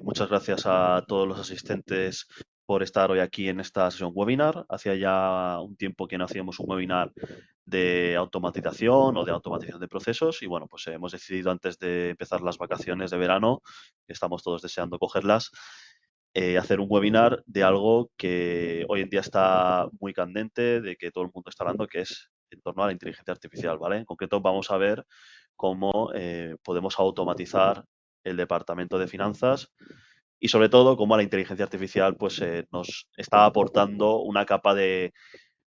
Muchas gracias a todos los asistentes por estar hoy aquí en esta sesión webinar. Hacía ya un tiempo que no hacíamos un webinar de automatización o de automatización de procesos y bueno, pues hemos decidido antes de empezar las vacaciones de verano, que estamos todos deseando cogerlas, hacer un webinar de algo que hoy en día está muy candente, de que todo el mundo está hablando, que es en torno a la inteligencia artificial, ¿vale? En concreto vamos a ver cómo podemos automatizar el departamento de finanzas y sobre todo cómo la inteligencia artificial pues nos está aportando una capa de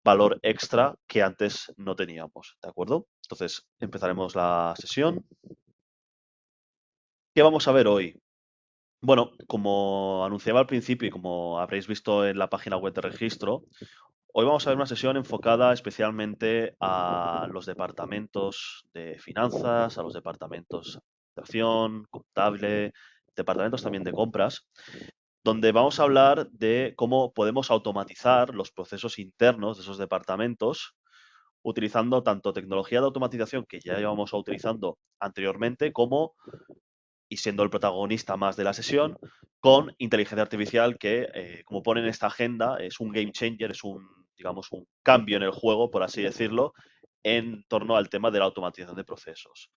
valor extra que antes no teníamos, ¿de acuerdo? Entonces empezaremos la sesión. ¿Qué vamos a ver hoy? Bueno, como anunciaba al principio y como habréis visto en la página web de registro, hoy vamos a ver una sesión enfocada especialmente a los departamentos de finanzas, a los departamentos de administración, contable, departamentos también de compras, donde vamos a hablar de cómo podemos automatizar los procesos internos de esos departamentos utilizando tanto tecnología de automatización que ya llevamos utilizando anteriormente como y siendo el protagonista más de la sesión, con inteligencia artificial que, como pone en esta agenda, es un game changer, es un, digamos, un cambio en el juego, por así decirlo, en torno al tema de la automatización de procesos.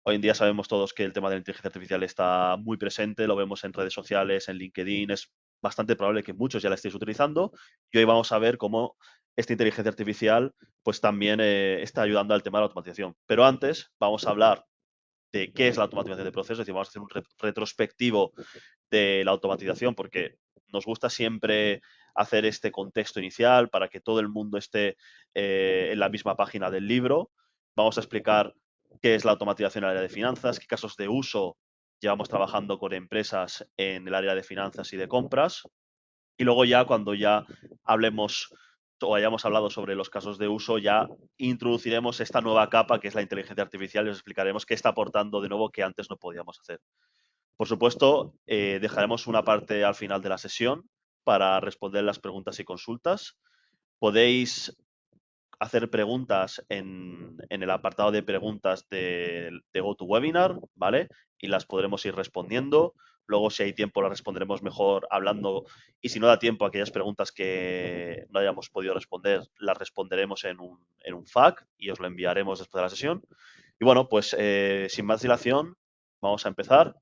Hoy en día sabemos todos que el tema de la inteligencia artificial está muy presente, lo vemos en redes sociales, en LinkedIn, es bastante probable que muchos ya la estéis utilizando y hoy vamos a ver cómo esta inteligencia artificial pues también está ayudando al tema de la automatización. Pero antes vamos a hablar de qué es la automatización de procesos, es decir, vamos a hacer un retrospectivo de la automatización porque nos gusta siempre hacer este contexto inicial para que todo el mundo esté en la misma página del libro. Vamos a explicar qué es la automatización en el área de finanzas, qué casos de uso llevamos trabajando con empresas en el área de finanzas y de compras. Y luego ya cuando ya hablemos o hayamos hablado sobre los casos de uso, ya introduciremos esta nueva capa que es la inteligencia artificial y os explicaremos qué está aportando de nuevo que antes no podíamos hacer. Por supuesto, dejaremos una parte al final de la sesión para responder las preguntas y consultas. Podéis hacer preguntas en el apartado de preguntas de GoToWebinar, ¿vale? Y las podremos ir respondiendo. Luego, si hay tiempo, las responderemos mejor hablando. Y si no da tiempo a aquellas preguntas que no hayamos podido responder, las responderemos en un FAQ y os lo enviaremos después de la sesión. Y bueno, pues sin más dilación, vamos a empezar.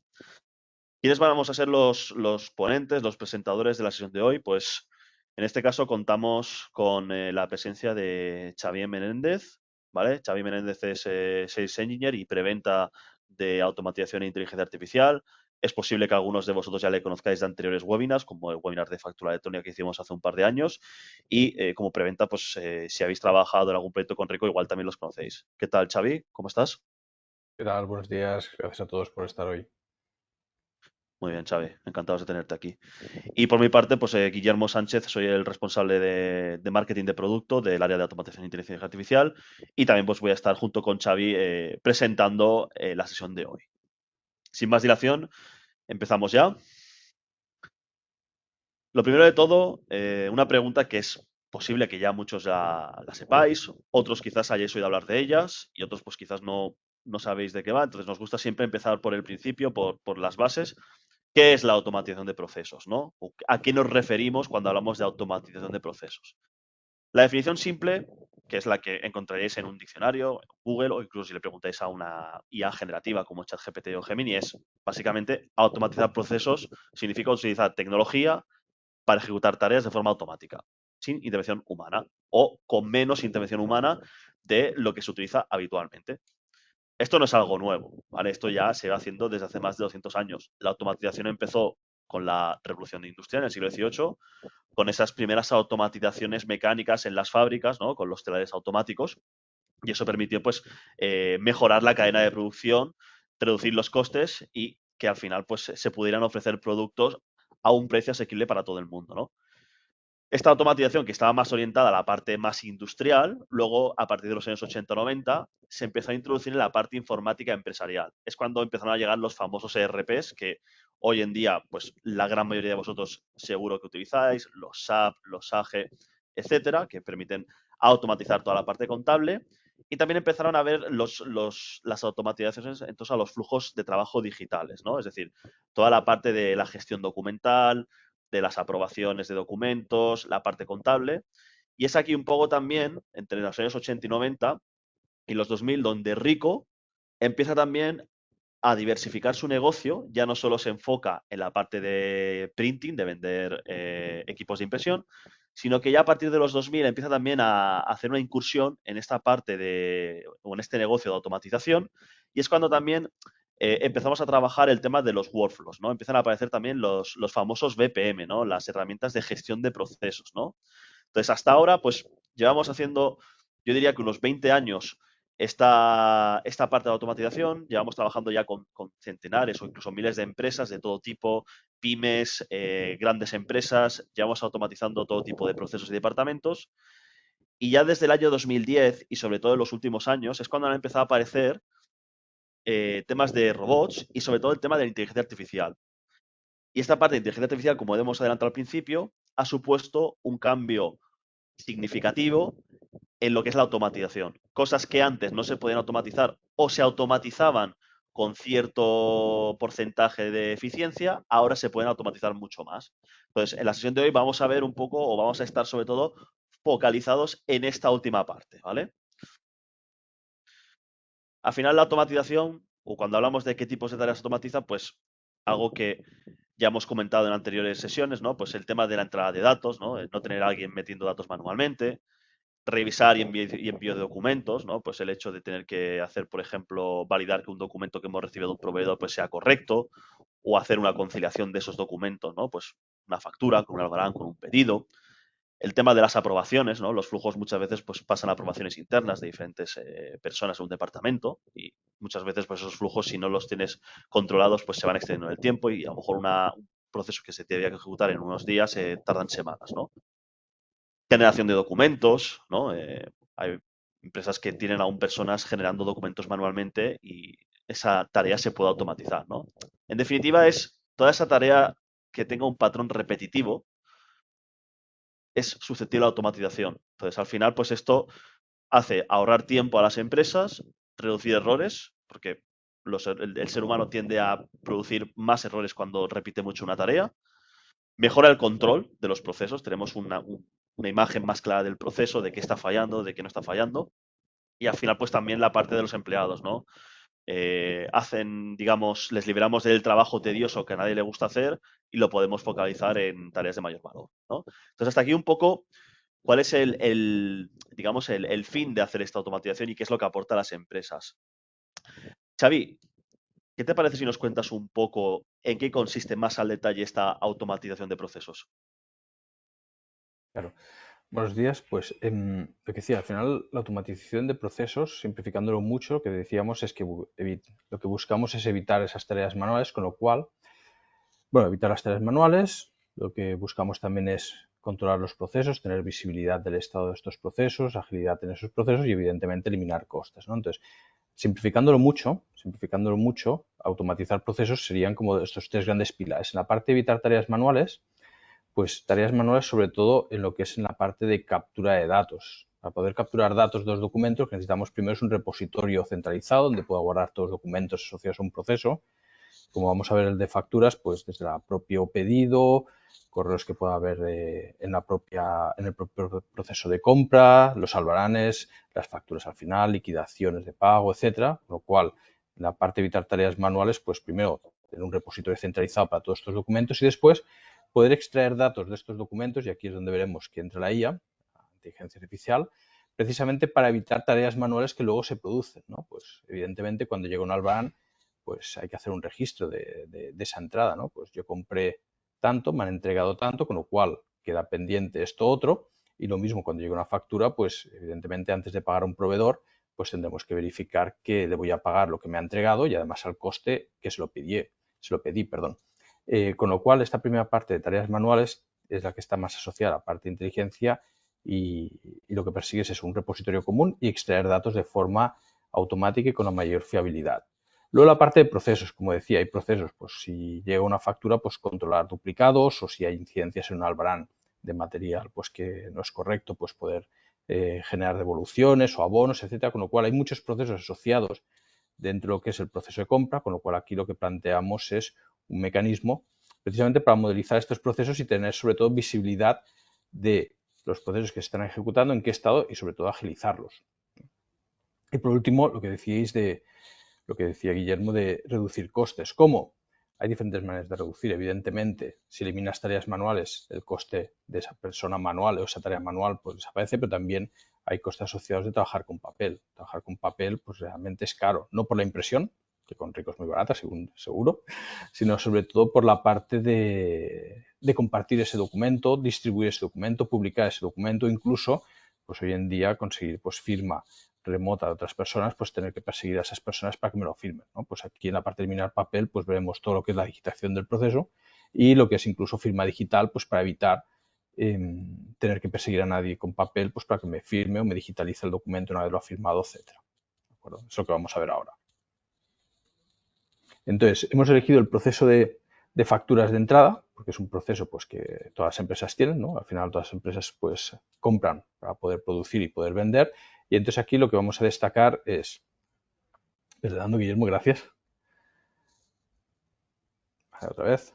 ¿Quiénes vamos a ser los ponentes, los presentadores de la sesión de hoy? Pues en este caso contamos con la presencia de Xavier Menéndez, ¿vale? Xavier Menéndez es Sales Engineer y preventa de automatización e inteligencia artificial. Es posible que algunos de vosotros ya le conozcáis de anteriores webinars, como el webinar de factura electrónica que hicimos hace un par de años. Y como preventa, pues si habéis trabajado en algún proyecto con Rico, igual también los conocéis. ¿Qué tal, Xavi? ¿Cómo estás? ¿Qué tal? Buenos días. Gracias a todos por estar hoy. Muy bien, Xavi. Encantados de tenerte aquí. Y por mi parte, pues Guillermo Sánchez, soy el responsable de marketing de producto del área de automatización e inteligencia artificial y también pues voy a estar junto con Xavi presentando la sesión de hoy. Sin más dilación, empezamos ya. Lo primero de todo, una pregunta que es posible que ya muchos la sepáis, otros quizás hayáis oído hablar de ellas y otros pues quizás no sabéis de qué va. Entonces nos gusta siempre empezar por el principio, por las bases. ¿Qué es la automatización de procesos, no? ¿A qué nos referimos cuando hablamos de automatización de procesos? La definición simple, que es la que encontraréis en un diccionario, en Google o incluso si le preguntáis a una IA generativa como ChatGPT o Gemini, es básicamente automatizar procesos, significa utilizar tecnología para ejecutar tareas de forma automática, sin intervención humana o con menos intervención humana de lo que se utiliza habitualmente. Esto no es algo nuevo, ¿vale? Esto ya se va haciendo desde hace más de 200 años. La automatización empezó con la revolución industrial en el siglo XVIII, con esas primeras automatizaciones mecánicas en las fábricas, ¿no? Con los telares automáticos, y eso permitió pues mejorar la cadena de producción, reducir los costes y que al final pues se pudieran ofrecer productos a un precio asequible para todo el mundo, ¿no? Esta automatización que estaba más orientada a la parte más industrial, luego a partir de los años 80-90 se empezó a introducir en la parte informática empresarial. Es cuando empezaron a llegar los famosos ERPs que hoy en día pues la gran mayoría de vosotros seguro que utilizáis, los SAP, los SAGE, etcétera, que permiten automatizar toda la parte contable. Y también empezaron a ver las automatizaciones entonces a los flujos de trabajo digitales, ¿no? Es decir, toda la parte de la gestión documental, de las aprobaciones de documentos, la parte contable. Y es aquí un poco también, entre los años 80 y 90 y los 2000, donde Rico empieza también a diversificar su negocio, ya no solo se enfoca en la parte de printing, de vender equipos de impresión, sino que ya a partir de los 2000 empieza también a hacer una incursión en esta parte o en este negocio de automatización, y es cuando también empezamos a trabajar el tema de los workflows, ¿no? Empiezan a aparecer también los famosos BPM, ¿no? Las herramientas de gestión de procesos, ¿no? Entonces, hasta ahora, pues llevamos haciendo, yo diría que unos 20 años esta parte de automatización. Llevamos trabajando ya con centenares o incluso miles de empresas de todo tipo, pymes, grandes empresas. Llevamos automatizando todo tipo de procesos y departamentos. Y ya desde el año 2010 y sobre todo en los últimos años es cuando han empezado a aparecer temas de robots y sobre todo el tema de la inteligencia artificial. Y esta parte de inteligencia artificial, como hemos adelantado al principio, ha supuesto un cambio significativo en lo que es la automatización. Cosas que antes no se podían automatizar o se automatizaban con cierto porcentaje de eficiencia, ahora se pueden automatizar mucho más. Entonces, en la sesión de hoy vamos a ver un poco, o vamos a estar sobre todo focalizados en esta última parte, ¿vale? Al final, la automatización, o cuando hablamos de qué tipos de tareas automatiza, pues algo que ya hemos comentado en anteriores sesiones, ¿no? Pues el tema de la entrada de datos, ¿no? El no tener a alguien metiendo datos manualmente, revisar y envío de documentos, ¿no? Pues el hecho de tener que hacer, por ejemplo, validar que un documento que hemos recibido de un proveedor pues sea correcto, o hacer una conciliación de esos documentos, ¿no? Pues una factura con un albarán, con un pedido. El tema de las aprobaciones, ¿no? Los flujos muchas veces pues pasan a aprobaciones internas de diferentes personas en un departamento, y muchas veces pues esos flujos, si no los tienes controlados, pues se van extendiendo en el tiempo, y a lo mejor un proceso que se tendría que ejecutar en unos días tardan semanas, ¿no? Generación de documentos, ¿no? Hay empresas que tienen aún personas generando documentos manualmente, y esa tarea se puede automatizar, ¿no? En definitiva, es toda esa tarea que tenga un patrón repetitivo es susceptible a automatización. Entonces, al final, pues esto hace ahorrar tiempo a las empresas, reducir errores, porque el ser humano tiende a producir más errores cuando repite mucho una tarea. Mejora el control de los procesos, tenemos una imagen más clara del proceso, de qué está fallando, de qué no está fallando. Y al final, pues también la parte de los empleados, ¿no? Digamos, les liberamos del trabajo tedioso que a nadie le gusta hacer, y lo podemos focalizar en tareas de mayor valor, ¿no? Entonces, hasta aquí un poco cuál es digamos, el fin de hacer esta automatización y qué es lo que aporta a las empresas. Xavi, ¿qué te parece si nos cuentas un poco en qué consiste más al detalle esta automatización de procesos? Claro. Buenos días. Pues lo que decía, al final la automatización de procesos, simplificándolo mucho, lo que decíamos es que lo que buscamos es evitar esas tareas manuales, con lo cual, bueno, evitar las tareas manuales, lo que buscamos también es controlar los procesos, tener visibilidad del estado de estos procesos, agilidad en esos procesos y evidentemente eliminar costes, ¿no? Entonces, simplificándolo mucho, automatizar procesos serían como estos tres grandes pilares. En la parte de evitar tareas manuales, pues tareas manuales sobre todo en lo que es en la parte de captura de datos. Para poder capturar datos de los documentos, lo que necesitamos primero es un repositorio centralizado donde pueda guardar todos los documentos asociados a un proceso. Como vamos a ver el de facturas, pues desde el propio pedido, correos que pueda haber en el propio proceso de compra, los albaranes, las facturas al final, liquidaciones de pago, etcétera. Con lo cual, en la parte de evitar tareas manuales, pues primero tener un repositorio centralizado para todos estos documentos y después poder extraer datos de estos documentos, y aquí es donde veremos que entra la IA, la inteligencia artificial, precisamente para evitar tareas manuales que luego se producen, ¿no? Pues evidentemente cuando llega un albarán, pues hay que hacer un registro de esa entrada, ¿no? Pues yo compré tanto, me han entregado tanto, con lo cual queda pendiente esto otro, y lo mismo cuando llega una factura, pues evidentemente antes de pagar a un proveedor, pues tendremos que verificar que le voy a pagar lo que me ha entregado y además al coste que se lo pedí, perdón. Con lo cual, esta primera parte de tareas manuales es la que está más asociada a la parte de inteligencia, y lo que persigues es un repositorio común y extraer datos de forma automática y con la mayor fiabilidad. Luego la parte de procesos, como decía, hay procesos, pues si llega una factura, pues controlar duplicados, o si hay incidencias en un albarán de material pues que no es correcto, pues poder generar devoluciones o abonos, etcétera, con lo cual hay muchos procesos asociados dentro de lo que es el proceso de compra, con lo cual aquí lo que planteamos es un mecanismo precisamente para modelizar estos procesos y tener sobre todo visibilidad de los procesos que se están ejecutando, en qué estado y sobre todo agilizarlos. Y por último, lo que decíais de lo que decía Guillermo de reducir costes. ¿Cómo? Hay diferentes maneras de reducir. Evidentemente, si eliminas tareas manuales, el coste de esa persona manual o esa tarea manual pues desaparece, pero también hay costes asociados de trabajar con papel. Trabajar con papel pues realmente es caro, no por la impresión, que con Rico es muy barata, seguro, sino sobre todo por la parte de compartir ese documento, distribuir ese documento, publicar ese documento, incluso pues hoy en día conseguir pues firma remota de otras personas, pues tener que perseguir a esas personas para que me lo firmen, ¿no? Pues aquí en la parte de eliminar papel, pues veremos todo lo que es la digitación del proceso y lo que es incluso firma digital, pues para evitar tener que perseguir a nadie con papel, pues para que me firme o me digitalice el documento una vez lo ha firmado, etcétera. ¿De acuerdo? Es lo que vamos a ver ahora. Entonces, hemos elegido el proceso de facturas de entrada, porque es un proceso pues, que todas las empresas tienen, ¿no? Al final todas las empresas pues, compran para poder producir y poder vender. Y entonces aquí lo que vamos a destacar es, perdonando Guillermo, gracias. Vale, otra vez.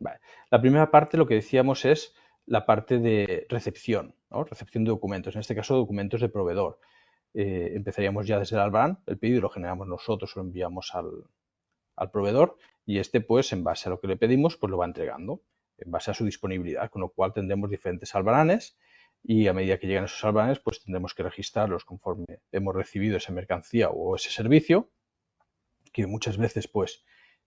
Vale. La primera parte lo que decíamos es la parte de recepción, ¿no? Recepción de documentos, en este caso documentos de proveedor. Empezaríamos ya desde el Albarán, el pedido lo generamos nosotros, lo enviamos al proveedor y este pues en base a lo que le pedimos pues lo va entregando en base a su disponibilidad, con lo cual tendremos diferentes albaranes y a medida que llegan esos albaranes pues tendremos que registrarlos conforme hemos recibido esa mercancía o ese servicio, que muchas veces pues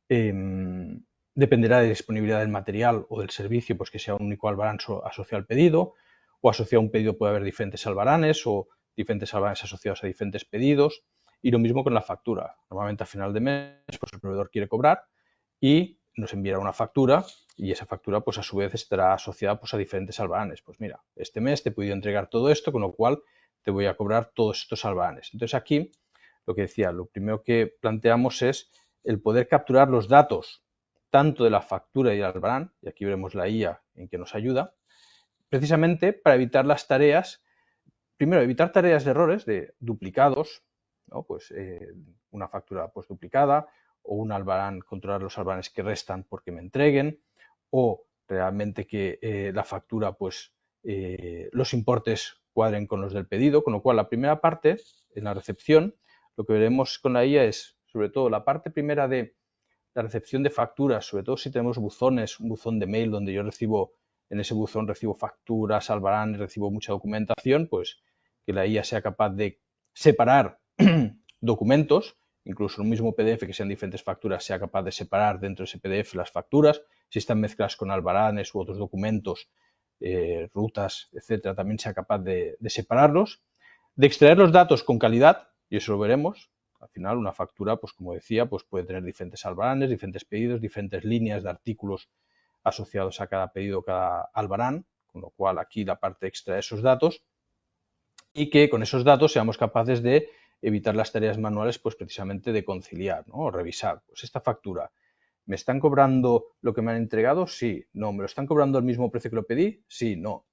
dependerá de la disponibilidad del material o del servicio, pues que sea un único albarán asociado al pedido, o asociado a un pedido puede haber diferentes albaranes o diferentes albaranes asociados a diferentes pedidos. Y lo mismo con la factura. Normalmente a final de mes pues el proveedor quiere cobrar y nos enviará una factura y esa factura pues a su vez estará asociada pues a diferentes albaranes. Pues mira, este mes te he podido entregar todo esto, con lo cual te voy a cobrar todos estos albaranes. Entonces aquí lo que decía, lo primero que planteamos es el poder capturar los datos tanto de la factura y del albarán, y aquí veremos la IA en que nos ayuda, precisamente para evitar las tareas, primero evitar tareas de errores, de duplicados, ¿no? Pues una factura pues duplicada o un albarán, controlar los albaranes que restan porque me entreguen, o realmente que la factura pues los importes cuadren con los del pedido, con lo cual la primera parte, en la recepción, lo que veremos con la IA es sobre todo la parte primera de la recepción de facturas, sobre todo si tenemos buzones, un buzón de mail donde yo recibo, en ese buzón recibo facturas, albaranes, recibo mucha documentación, pues que la IA sea capaz de separar documentos, incluso un mismo PDF que sean diferentes facturas, sea capaz de separar dentro de ese PDF las facturas, si están mezcladas con albaranes u otros documentos, rutas, etcétera, también sea capaz de separarlos, de extraer los datos con calidad, y eso lo veremos. Al final, una factura, pues como decía, pues puede tener diferentes albaranes, diferentes pedidos, diferentes líneas de artículos asociados a cada pedido, cada albarán, con lo cual aquí la parte extra de esos datos y que con esos datos seamos capaces de evitar las tareas manuales, pues precisamente de conciliar, ¿no? O revisar, pues esta factura, ¿me están cobrando lo que me han entregado? Sí, no. ¿Me lo están cobrando al mismo precio que lo pedí? Sí, no.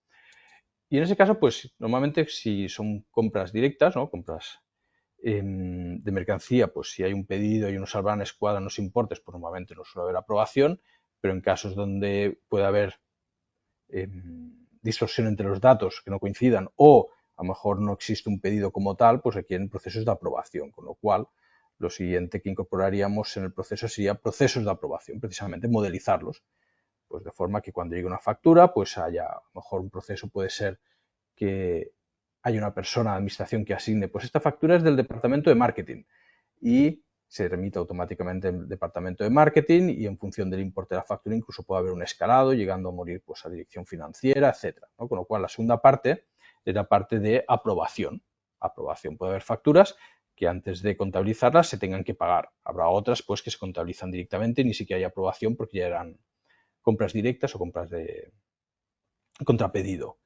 Y en ese caso, pues normalmente si son compras directas, ¿no? Compras de mercancía, pues si hay un pedido y unos albaranes cuadran los importes, pues normalmente no suele haber aprobación, pero en casos donde puede haber distorsión entre los datos que no coincidan o a lo mejor no existe un pedido como tal, pues requieren procesos de aprobación, con lo cual lo siguiente que incorporaríamos en el proceso sería procesos de aprobación, precisamente modelizarlos, pues de forma que cuando llegue una factura, pues haya, a lo mejor un proceso puede ser que hay una persona de administración que asigne, pues esta factura es del departamento de marketing y se remite automáticamente al departamento de marketing y en función del importe de la factura incluso puede haber un escalado llegando a morir pues a dirección financiera, etcétera, ¿no? Con lo cual la segunda parte es la parte de aprobación. Aprobación. Puede haber facturas que antes de contabilizarlas se tengan que pagar. Habrá otras pues que se contabilizan directamente y ni siquiera hay aprobación porque ya eran compras directas o compras de contrapedido.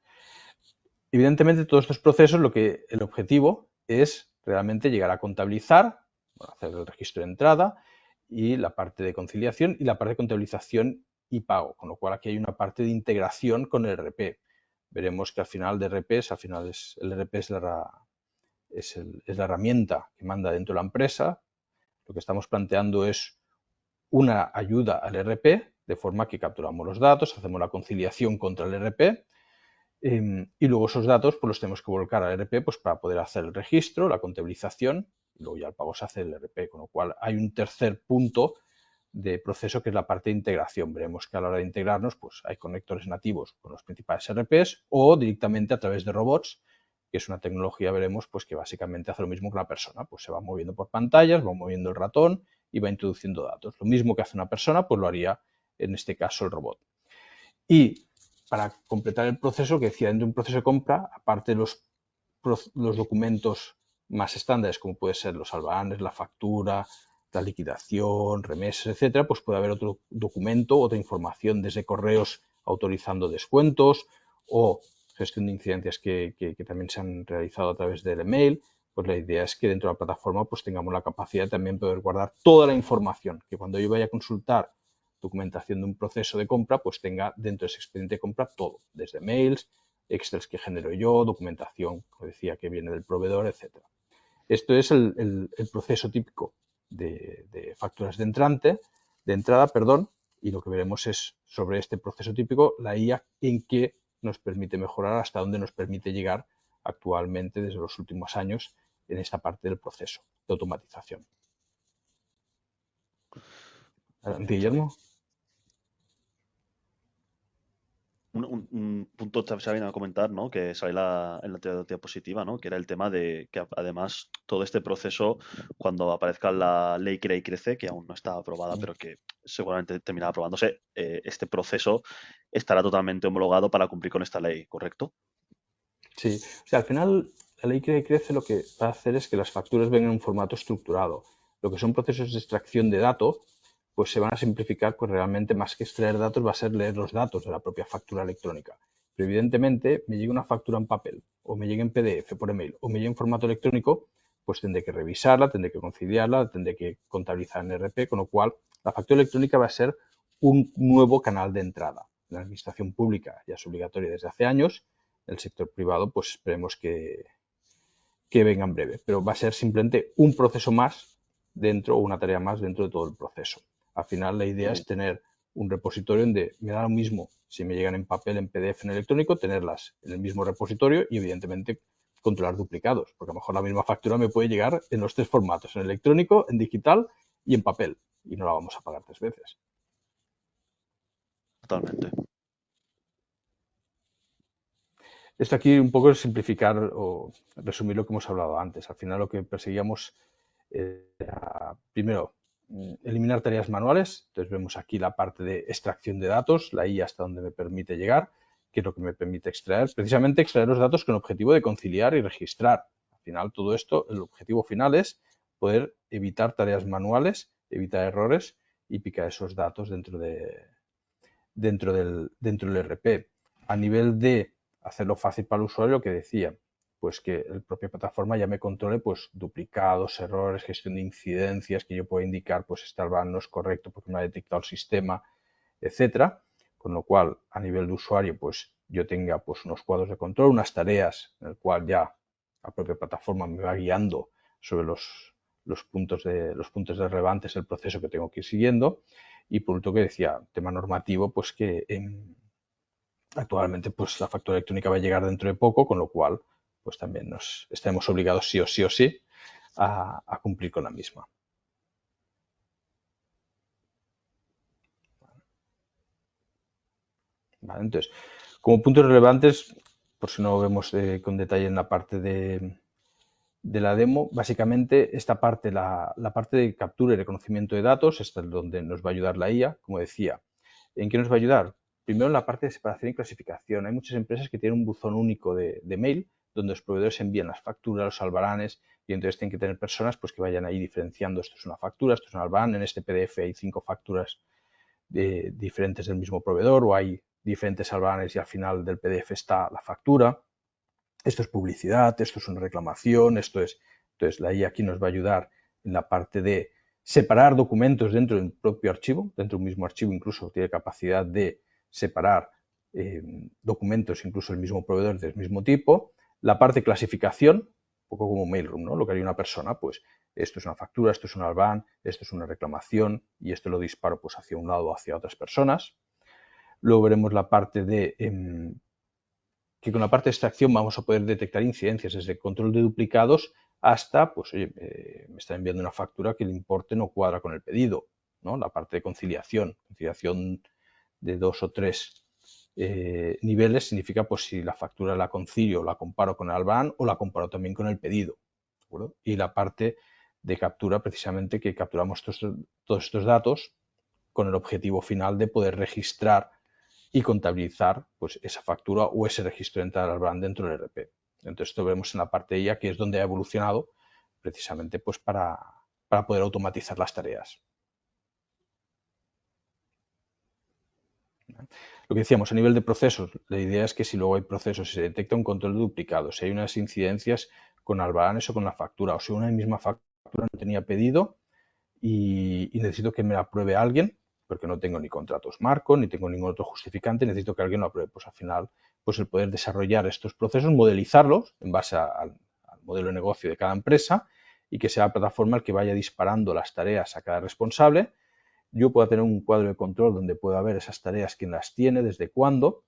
Evidentemente, todos estos procesos, el objetivo es realmente llegar a contabilizar, hacer el registro de entrada y la parte de conciliación y la parte de contabilización y pago, con lo cual aquí hay una parte de integración con el RP. veremos que al final de RPs, el RP es la herramienta que manda dentro de la empresa. Lo que estamos planteando es una ayuda al RP, de forma que capturamos los datos, hacemos la conciliación contra el RP y luego esos datos pues, los tenemos que volcar al RP pues, para poder hacer el registro, la contabilización y luego ya el pago se hace el RP, con lo cual hay un tercer punto de proceso que es la parte de integración. Veremos que a la hora de integrarnos pues, hay conectores nativos con los principales RPs o directamente a través de robots, que es una tecnología, veremos, pues que básicamente hace lo mismo que una persona, pues se va moviendo por pantallas, va moviendo el ratón y va introduciendo datos. Lo mismo que hace una persona, pues lo haría en este caso el robot. Y para completar el proceso, que decía, dentro de un proceso de compra, aparte de los documentos más estándares, como puede ser los albaranes, la factura, la liquidación, remesas, etcétera, pues puede haber otro documento, otra información desde correos autorizando descuentos o gestión de incidencias que también se han realizado a través del email. Pues la idea es que dentro de la plataforma pues tengamos la capacidad de también poder guardar toda la información, que cuando yo vaya a consultar documentación de un proceso de compra, pues tenga dentro de ese expediente de compra todo, desde mails, Excel que genero yo, documentación, como decía, que viene del proveedor, etcétera. Esto es el proceso típico de facturas de entrada, perdón, y lo que veremos es sobre este proceso típico la IA en qué nos permite mejorar, hasta dónde nos permite llegar actualmente desde los últimos años en esta parte del proceso de automatización. Guillermo. Un punto se viene a comentar, ¿no? Que sale en la diapositiva, ¿no? Que era el tema de que además todo este proceso, cuando aparezca la ley Crea y Crece, que aún no está aprobada, pero que seguramente terminará aprobándose, este proceso estará totalmente homologado para cumplir con esta ley, ¿correcto? Sí, o sea, al final la ley que crece lo que va a hacer es que las facturas vengan en un formato estructurado. Lo que son procesos de extracción de datos, pues se van a simplificar, pues realmente más que extraer datos va a ser leer los datos de la propia factura electrónica. Pero evidentemente me llega una factura en papel, o me llega en PDF por email, o me llega en formato electrónico, pues tendré que revisarla, tendré que conciliarla, tendré que contabilizar en RP, con lo cual la factura electrónica va a ser un nuevo canal de entrada. La administración pública ya es obligatoria desde hace años, el sector privado, pues esperemos que venga en breve. Pero va a ser simplemente un proceso más dentro, o una tarea más dentro de todo el proceso. Al final la idea es tener un repositorio donde me da lo mismo si me llegan en papel, en PDF, en electrónico, tenerlas en el mismo repositorio y evidentemente controlar duplicados, porque a lo mejor la misma factura me puede llegar en los tres formatos, en electrónico, en digital y en papel, y no la vamos a pagar 3 veces. Totalmente. Esto aquí un poco es simplificar o resumir lo que hemos hablado antes. Al final lo que perseguíamos era, primero, eliminar tareas manuales. Entonces vemos aquí la parte de extracción de datos, la IA hasta donde me permite llegar, que es lo que me permite extraer. Precisamente extraer los datos con el objetivo de conciliar y registrar. Al final todo esto, el objetivo final es poder evitar tareas manuales, evitar errores y picar esos datos dentro del RP. A nivel de hacerlo fácil para el usuario, lo que decía, pues que la propia plataforma ya me controle pues duplicados, errores, gestión de incidencias, que yo pueda indicar pues este albán no es correcto porque me ha detectado el sistema, etcétera. Con lo cual, a nivel de usuario, pues yo tenga pues unos cuadros de control, unas tareas en el cual ya la propia plataforma me va guiando sobre los puntos de relevantes del proceso que tengo que ir siguiendo. Y por último que decía, tema normativo, pues que actualmente pues la factura electrónica va a llegar dentro de poco, con lo cual pues también nos estaremos obligados sí o sí a cumplir con la misma. Vale, entonces, como puntos relevantes, por si no lo vemos con detalle en la parte de la demo, básicamente esta parte, la parte de captura y reconocimiento de datos, esta es donde nos va a ayudar la IA, como decía. ¿En qué nos va a ayudar? Primero en la parte de separación y clasificación. Hay muchas empresas que tienen un buzón único de mail donde los proveedores envían las facturas, los albaranes y entonces tienen que tener personas pues, que vayan ahí diferenciando esto es una factura, esto es un albarán, en este PDF hay 5 facturas diferentes del mismo proveedor o hay diferentes albaranes y al final del PDF está la factura. Esto es publicidad, esto es una reclamación, esto es... Entonces la IA aquí nos va a ayudar en la parte de separar documentos dentro del propio archivo, dentro de un mismo archivo incluso tiene capacidad de separar documentos, incluso el mismo proveedor del mismo tipo. La parte clasificación, un poco como Mailroom, ¿no? Lo que haría una persona, pues esto es una factura, esto es un Alban, esto es una reclamación y esto lo disparo pues hacia un lado o hacia otras personas. Luego veremos la parte de que con la parte de extracción vamos a poder detectar incidencias desde control de duplicados hasta, pues oye, me está enviando una factura que el importe no cuadra con el pedido, ¿no? La parte de conciliación de 2 o 3 niveles significa pues si la factura la concilio, la comparo con el Alban o la comparo también con el pedido, ¿de acuerdo? Y la parte de captura, precisamente que capturamos todos estos datos con el objetivo final de poder registrar y contabilizar pues, esa factura o ese registro de entrada al brand dentro del ERP. Entonces, esto vemos en la parte de IA, que es donde ha evolucionado precisamente pues, para poder automatizar las tareas. Lo que decíamos, a nivel de procesos, la idea es que si luego hay procesos, si se detecta un control de duplicados, si hay unas incidencias con albaranes o con la factura, o si una misma factura no tenía pedido y necesito que me la apruebe alguien, porque no tengo ni contratos marco, ni tengo ningún otro justificante, necesito que alguien lo apruebe. Pues al final, pues el poder desarrollar estos procesos, modelizarlos en base al modelo de negocio de cada empresa y que sea la plataforma el que vaya disparando las tareas a cada responsable. Yo pueda tener un cuadro de control donde pueda ver esas tareas, quién las tiene, desde cuándo,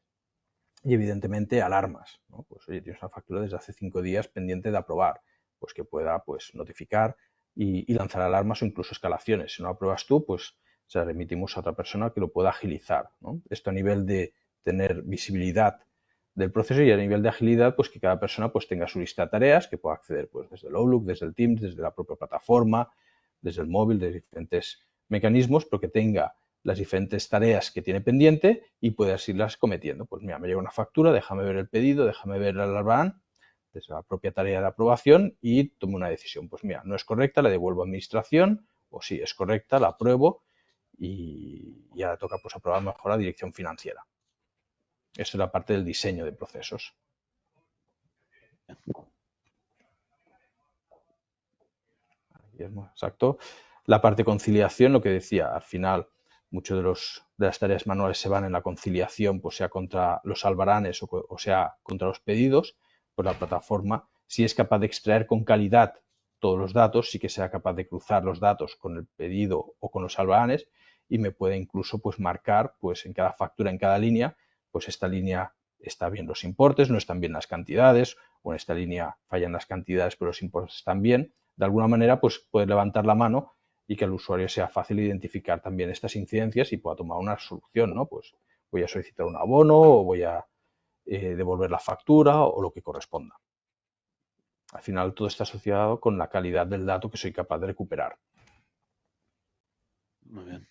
y evidentemente alarmas, ¿no? Pues oye, tienes una factura desde hace 5 días pendiente de aprobar, pues que pueda pues notificar y lanzar alarmas o incluso escalaciones. Si no apruebas tú, pues se la remitimos a otra persona que lo pueda agilizar, ¿no? Esto a nivel de tener visibilidad del proceso y a nivel de agilidad, pues que cada persona pues tenga su lista de tareas, que pueda acceder pues desde el Outlook, desde el Teams, desde la propia plataforma, desde el móvil, de diferentes mecanismos, pero que tenga las diferentes tareas que tiene pendiente y puedas irlas cometiendo. Pues mira, me llega una factura, déjame ver el pedido, déjame ver el Alban, desde la propia tarea de aprobación y tomo una decisión. Pues mira, no es correcta, la devuelvo a administración, o sí, es correcta, la apruebo y ahora toca pues aprobar mejor a dirección financiera. Esto es la parte del diseño de procesos. Exacto. La parte de conciliación, lo que decía, al final muchas de las tareas manuales se van en la conciliación, pues sea contra los albaranes o sea contra los pedidos, pues la plataforma, si es capaz de extraer con calidad todos los datos, sí que sea capaz de cruzar los datos con el pedido o con los albaranes y me puede incluso pues marcar pues en cada factura, en cada línea, pues esta línea está bien los importes, no están bien las cantidades, o en esta línea fallan las cantidades pero los importes están bien. De alguna manera, pues poder levantar la mano y que al usuario sea fácil identificar también estas incidencias y pueda tomar una solución, ¿no? Pues voy a solicitar un abono o voy a devolver la factura o lo que corresponda. Al final todo está asociado con la calidad del dato que soy capaz de recuperar. Muy bien.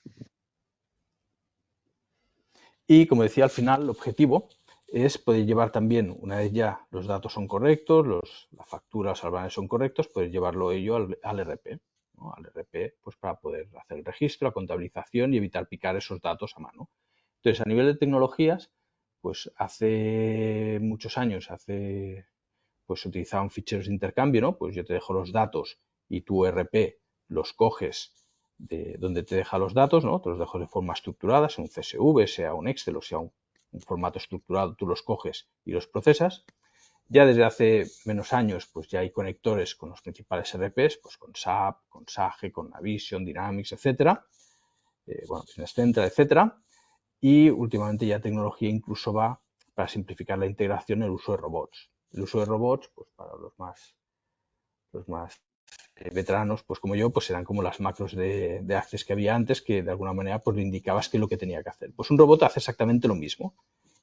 Y como decía, al final el objetivo es poder llevar también, una vez ya los datos son correctos, la factura, los albaranes son correctos, poder llevarlo ello al RP, ¿no? Al RP pues para poder hacer el registro, la contabilización y evitar picar esos datos a mano. Entonces, a nivel de tecnologías, pues hace muchos años, pues se utilizaban ficheros de intercambio, ¿no? Pues yo te dejo los datos y tu RP los coges de donde te deja los datos, ¿no? Te los dejo de forma estructurada, sea un CSV, sea un Excel o sea un formato estructurado, tú los coges y los procesas. Ya desde hace menos años, pues ya hay conectores con los principales RPs, pues con SAP, con Sage, con Navision, Dynamics, etcétera, bueno, Business Central, etcétera. Y últimamente ya tecnología incluso va para simplificar la integración el uso de robots. El uso de robots, pues para los más veteranos, pues como yo, pues eran como las macros de Access que había antes, que de alguna manera pues le indicabas qué es lo que tenía que hacer. Pues un robot hace exactamente lo mismo.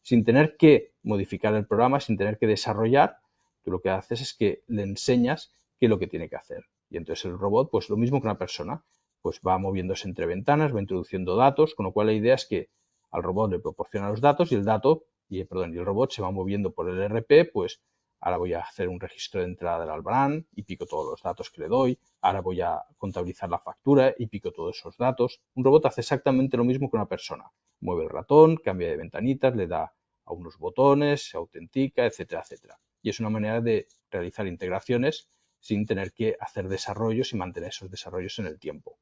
Sin tener que modificar el programa, sin tener que desarrollar, tú lo que haces es que le enseñas qué es lo que tiene que hacer. Y entonces el robot, pues lo mismo que una persona, pues va moviéndose entre ventanas, va introduciendo datos, con lo cual la idea es que al robot le proporciona los datos y el robot se va moviendo por el RP, pues ahora voy a hacer un registro de entrada del Albarán y pico todos los datos que le doy, ahora voy a contabilizar la factura y pico todos esos datos. Un robot hace exactamente lo mismo que una persona. Mueve el ratón, cambia de ventanitas, le da a unos botones, se autentica, etcétera, etcétera. Y es una manera de realizar integraciones sin tener que hacer desarrollos y mantener esos desarrollos en el tiempo.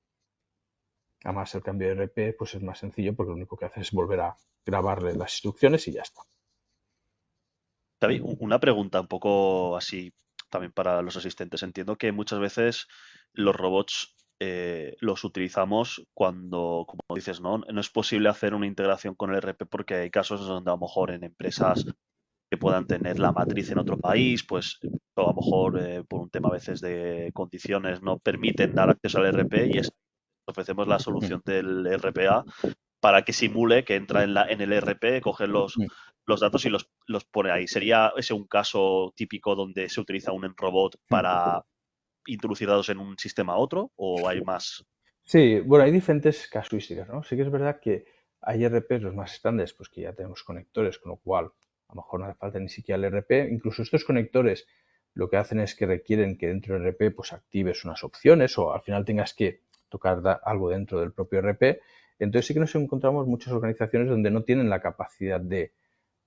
Además, el cambio de RP pues es más sencillo porque lo único que hace es volver a grabarle las instrucciones y ya está. Xavi, una pregunta un poco así también para los asistentes. Entiendo que muchas veces los robots los utilizamos cuando, como dices, no es posible hacer una integración con el RP porque hay casos donde a lo mejor en empresas que puedan tener la matriz en otro país, pues a lo mejor por un tema a veces de condiciones no permiten dar acceso al RP y ofrecemos la Mm, solución del RPA para que simule que entra en el RP, coge mm. los datos y los pone ahí. ¿Sería ese un caso típico donde se utiliza un robot Mm. para introducir datos en un sistema a otro o hay más? Sí, bueno, hay diferentes casuísticas, ¿no? Sí que es verdad que hay RPs, los más estándares, pues que ya tenemos conectores, con lo cual a lo mejor no hace falta ni siquiera el RP. Incluso estos conectores lo que hacen es que requieren que dentro del RP pues actives unas opciones o al final tengas que tocar algo dentro del propio RP. Entonces sí que nos encontramos muchas organizaciones donde no tienen la capacidad de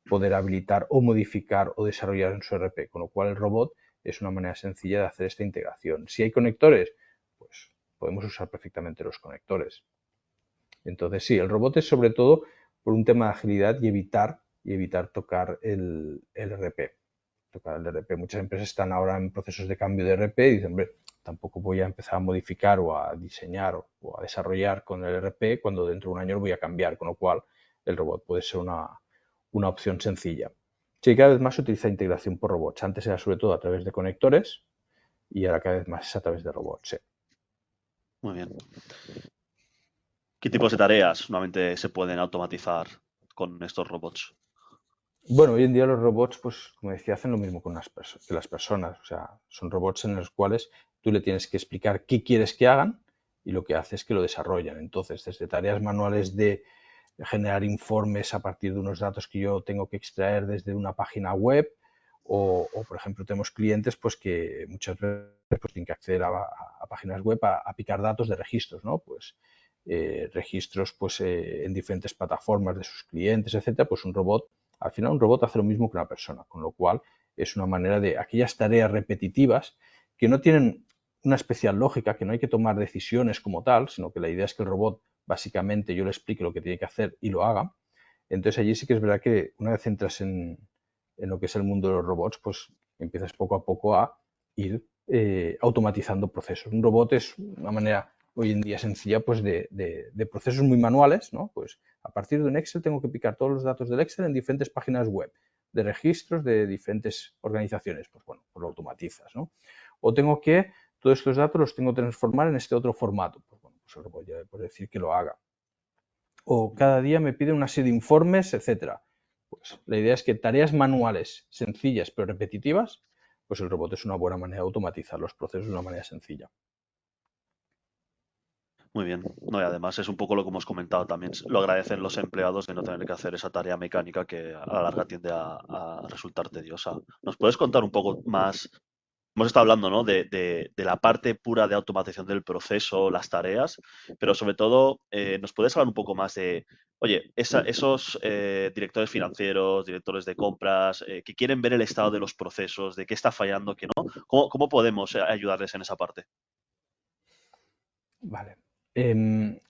poder habilitar o modificar o desarrollar en su RP, con lo cual el robot es una manera sencilla de hacer esta integración. Si hay conectores, pues podemos usar perfectamente los conectores. Entonces, sí, el robot es sobre todo por un tema de agilidad y evitar tocar el RP. Tocar el RP. Muchas empresas están ahora en procesos de cambio de RP y dicen, hombre, tampoco voy a empezar a modificar o a diseñar o a desarrollar con el RP cuando dentro de un año lo voy a cambiar, con lo cual el robot puede ser una opción sencilla. Sí, cada vez más se utiliza integración por robots. Antes era sobre todo a través de conectores y ahora cada vez más es a través de robots. Sí. Muy bien. ¿Qué tipos de tareas normalmente se pueden automatizar con estos robots? Bueno, hoy en día los robots, pues como decía, hacen lo mismo con que las personas. O sea, son robots en los cuales tú le tienes que explicar qué quieres que hagan y lo que hace es que lo desarrollan. Entonces, desde tareas manuales de generar informes a partir de unos datos que yo tengo que extraer desde una página web por ejemplo, tenemos clientes pues que muchas veces pues, tienen que acceder a páginas web a picar datos de registros, ¿no? Pues registros pues en diferentes plataformas de sus clientes, etcétera, pues un robot, al final un robot hace lo mismo que una persona, con lo cual es una manera de aquellas tareas repetitivas que no tienen una especial lógica, que no hay que tomar decisiones como tal, sino que la idea es que el robot básicamente yo le explique lo que tiene que hacer y lo haga. Entonces allí sí que es verdad que una vez entras en lo que es el mundo de los robots, pues empiezas poco a poco a ir automatizando procesos. Un robot es una manera hoy en día sencilla pues de procesos muy manuales, ¿no? Pues a partir de un Excel tengo que picar todos los datos del Excel en diferentes páginas web, de registros de diferentes organizaciones. Pues bueno, pues lo automatizas, ¿no? O tengo que, todos estos datos los tengo que transformar en este otro formato. Pues bueno, pues el robot ya puede decir que lo haga. O cada día me pide una serie de informes, etcétera. Pues la idea es que tareas manuales sencillas pero repetitivas, pues el robot es una buena manera de automatizar los procesos de una manera sencilla. Muy bien. No, y además es un poco lo que hemos comentado también. Lo agradecen los empleados de no tener que hacer esa tarea mecánica que a la larga tiende a resultar tediosa. ¿Nos puedes contar un poco más? Hemos estado hablando, ¿no? de la parte pura de automatización del proceso, las tareas, pero sobre todo, ¿nos puedes hablar un poco más de, oye, esos directores financieros, directores de compras, que quieren ver el estado de los procesos, de qué está fallando, qué no? ¿Cómo podemos ayudarles en esa parte? Vale.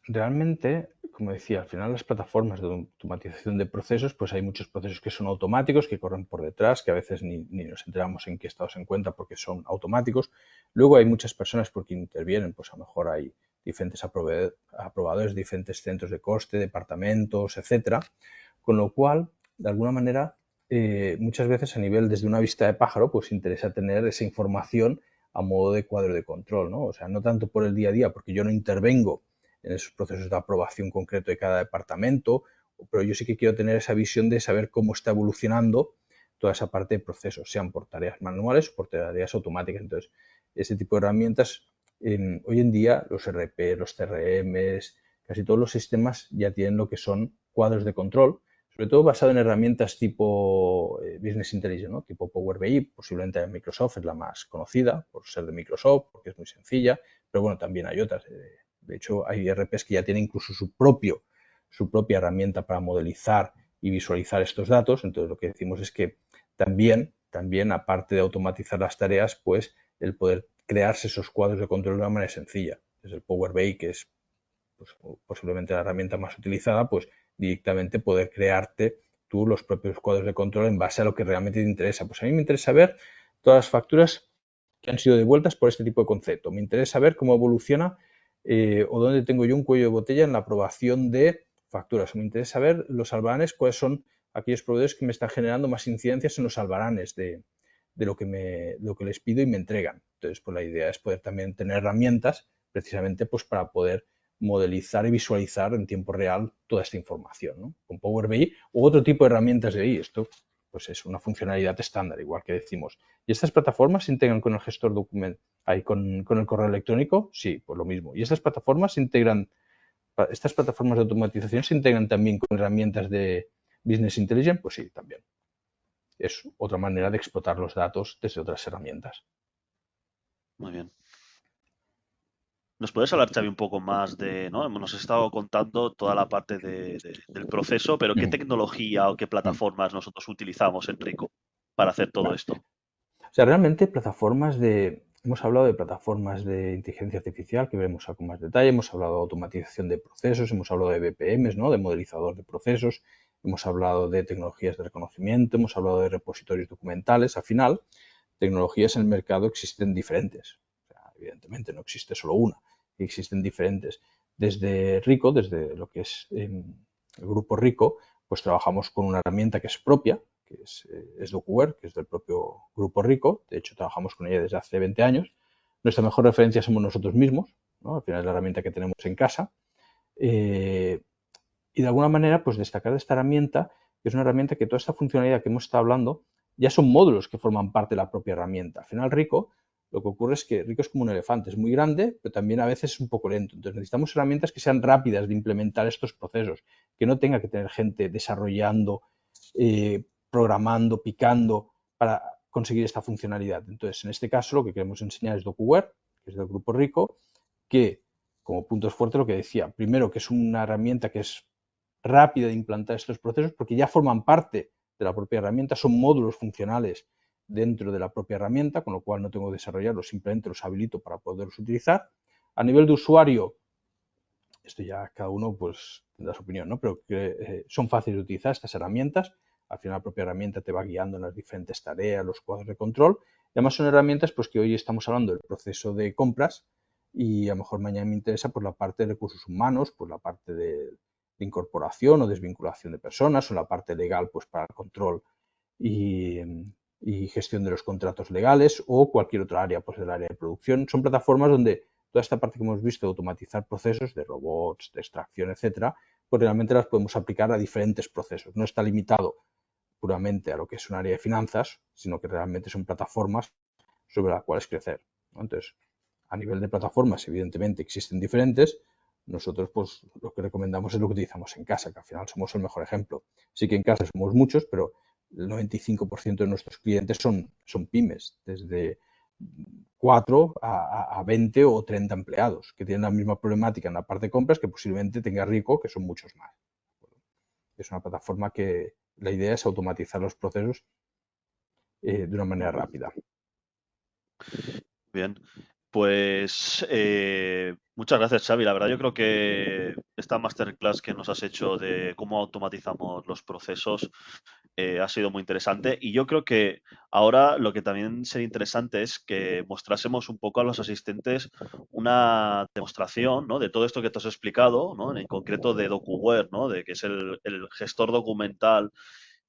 Realmente, como decía, al final las plataformas de automatización de procesos, pues hay muchos procesos que son automáticos, que corren por detrás, que a veces ni nos enteramos en qué estado se encuentran porque son automáticos. Luego hay muchas personas porque intervienen, pues a lo mejor hay diferentes aprobadores, diferentes centros de coste, departamentos, etcétera. Con lo cual, de alguna manera, muchas veces a nivel desde una vista de pájaro, pues interesa tener esa información a modo de cuadro de control, ¿no? O sea, no tanto por el día a día, porque yo no intervengo en esos procesos de aprobación concreto de cada departamento, pero yo sí que quiero tener esa visión de saber cómo está evolucionando toda esa parte de procesos, sean por tareas manuales o por tareas automáticas. Entonces, ese tipo de herramientas, hoy en día los RP, los CRMs, casi todos los sistemas ya tienen lo que son cuadros de control, sobre todo basado en herramientas tipo Business Intelligence, ¿no? Tipo Power BI, posiblemente Microsoft es la más conocida por ser de Microsoft, porque es muy sencilla, pero bueno, también hay otras. De hecho, hay ERPs que ya tienen incluso su propia herramienta para modelizar y visualizar estos datos. Entonces, lo que decimos es que también, aparte de automatizar las tareas, pues el poder crearse esos cuadros de control de una manera sencilla. Desde el Power BI, que es pues, o posiblemente la herramienta más utilizada, pues directamente poder crearte tú los propios cuadros de control en base a lo que realmente te interesa. Pues a mí me interesa ver todas las facturas que han sido devueltas por este tipo de concepto. Me interesa ver cómo evoluciona o dónde tengo yo un cuello de botella en la aprobación de facturas. Me interesa ver los albaranes, cuáles son aquellos proveedores que me están generando más incidencias en los albaranes de lo que les pido y me entregan. Entonces, pues la idea es poder también tener herramientas precisamente pues para poder modelizar y visualizar en tiempo real toda esta información, ¿no? Con Power BI u otro tipo de herramientas de BI. Esto pues es una funcionalidad estándar, igual que decimos. ¿Y estas plataformas se integran con el gestor document, ahí con el correo electrónico? Sí, pues lo mismo. ¿Y estas plataformas se integran, estas plataformas de automatización se integran también con herramientas de Business Intelligence? Pues sí, también. Es otra manera de explotar los datos desde otras herramientas. Muy bien. ¿Nos puedes hablar, Xavi, un poco más de, ¿no? Nos has estado contando toda la parte del proceso, pero ¿qué Mm, tecnología o qué mm. plataformas nosotros utilizamos en Rico para hacer todo Vale. esto? O sea, realmente hemos hablado de plataformas de inteligencia artificial que veremos con más detalle, hemos hablado de automatización de procesos, hemos hablado de BPMs, ¿no? De modelizador de procesos, hemos hablado de tecnologías de reconocimiento, hemos hablado de repositorios documentales. Al final, tecnologías en el mercado existen diferentes. O sea, evidentemente no existe solo una, existen diferentes. Desde Rico, desde lo que es el grupo Rico, pues trabajamos con una herramienta que es propia, que es DocuWare, que es del propio grupo Rico. De hecho, trabajamos con ella desde hace 20 años. Nuestra mejor referencia somos nosotros mismos, ¿no? Al final es la herramienta que tenemos en casa. Eh, y de alguna manera, pues destacar de esta herramienta, que es una herramienta que toda esta funcionalidad que hemos estado hablando ya son módulos que forman parte de la propia herramienta. Al final, Rico, lo que ocurre es que Rico es como un elefante, es muy grande, pero también a veces es un poco lento. Entonces necesitamos herramientas que sean rápidas de implementar estos procesos, que no tenga que tener gente desarrollando, programando, picando para conseguir esta funcionalidad. Entonces, en este caso, lo que queremos enseñar es DocuWare, que es del grupo Rico, que como puntos fuertes lo que decía, primero que es una herramienta que es rápida de implantar estos procesos porque ya forman parte de la propia herramienta, son módulos funcionales dentro de la propia herramienta, con lo cual no tengo que desarrollarlos, simplemente los habilito para poderlos utilizar. A nivel de usuario, esto ya cada uno pues tendrá su opinión, ¿no? Pero que son fáciles de utilizar estas herramientas. Al final la propia herramienta te va guiando en las diferentes tareas, los cuadros de control. Y además son herramientas pues que hoy estamos hablando del proceso de compras y a lo mejor mañana me interesa pues la parte de recursos humanos, pues la parte de incorporación o desvinculación de personas o la parte legal pues para el control y, y gestión de los contratos legales o cualquier otra área, pues del área de producción. Son plataformas donde toda esta parte que hemos visto de automatizar procesos de robots, de extracción, etcétera, pues realmente las podemos aplicar a diferentes procesos. No está limitado puramente a lo que es un área de finanzas, sino que realmente son plataformas sobre las cuales crecer, ¿no? Entonces, a nivel de plataformas, evidentemente existen diferentes. Nosotros, pues, lo que recomendamos es lo que utilizamos en casa, que al final somos el mejor ejemplo. Sí que en casa somos muchos, pero el 95% de nuestros clientes son pymes, desde 4 a 20 o 30 empleados, que tienen la misma problemática en la parte de compras que posiblemente tenga Rico, que son muchos más. Es una plataforma que la idea es automatizar los procesos de una manera Ujú. rápida. Bien, pues muchas gracias, Xavi. La verdad, yo creo que esta masterclass que nos has hecho de cómo automatizamos los procesos ha sido muy interesante. Y yo creo que ahora lo que también sería interesante es que mostrásemos un poco a los asistentes una demostración, ¿no? De todo esto que te has explicado, ¿no? En concreto de DocuWare, ¿no? De que es el gestor documental.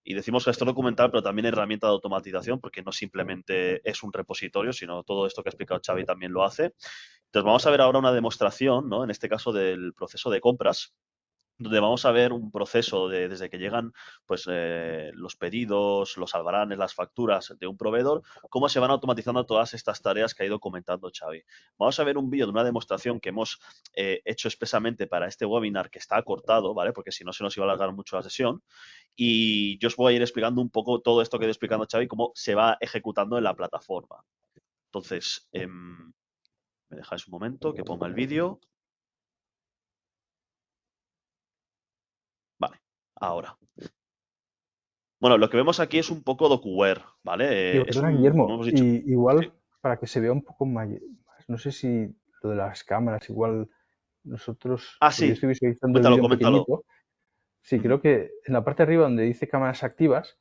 Y decimos gestor documental, pero también herramienta de automatización, porque no simplemente es un repositorio, sino todo esto que ha explicado Xavi también lo hace. Entonces vamos a ver ahora una demostración, ¿no? En este caso del proceso de compras, donde vamos a ver un proceso desde que llegan pues, los pedidos, los albaranes, las facturas de un proveedor, cómo se van automatizando todas estas tareas que ha ido comentando Xavi. Vamos a ver un vídeo de una demostración que hemos hecho expresamente para este webinar que está acortado, ¿vale? Porque si no se nos iba a alargar mucho la sesión. Y yo os voy a ir explicando un poco todo esto que he ido explicando Xavi, cómo se va ejecutando en la plataforma. Entonces, me dejáis un momento que ponga el vídeo. Vale, ahora. Bueno, lo que vemos aquí es un poco DocuWare, ¿vale? Es Perdona, un, como Guillermo, hemos dicho, y sí. igual para que se vea un poco más, no sé si lo de las cámaras, igual Nosotros, Ah, porque yo sí, estoy visualizando el coméntalo, vídeo en coméntalo. pequeñito, sí, Ujú. creo que en la parte de arriba donde dice cámaras activas,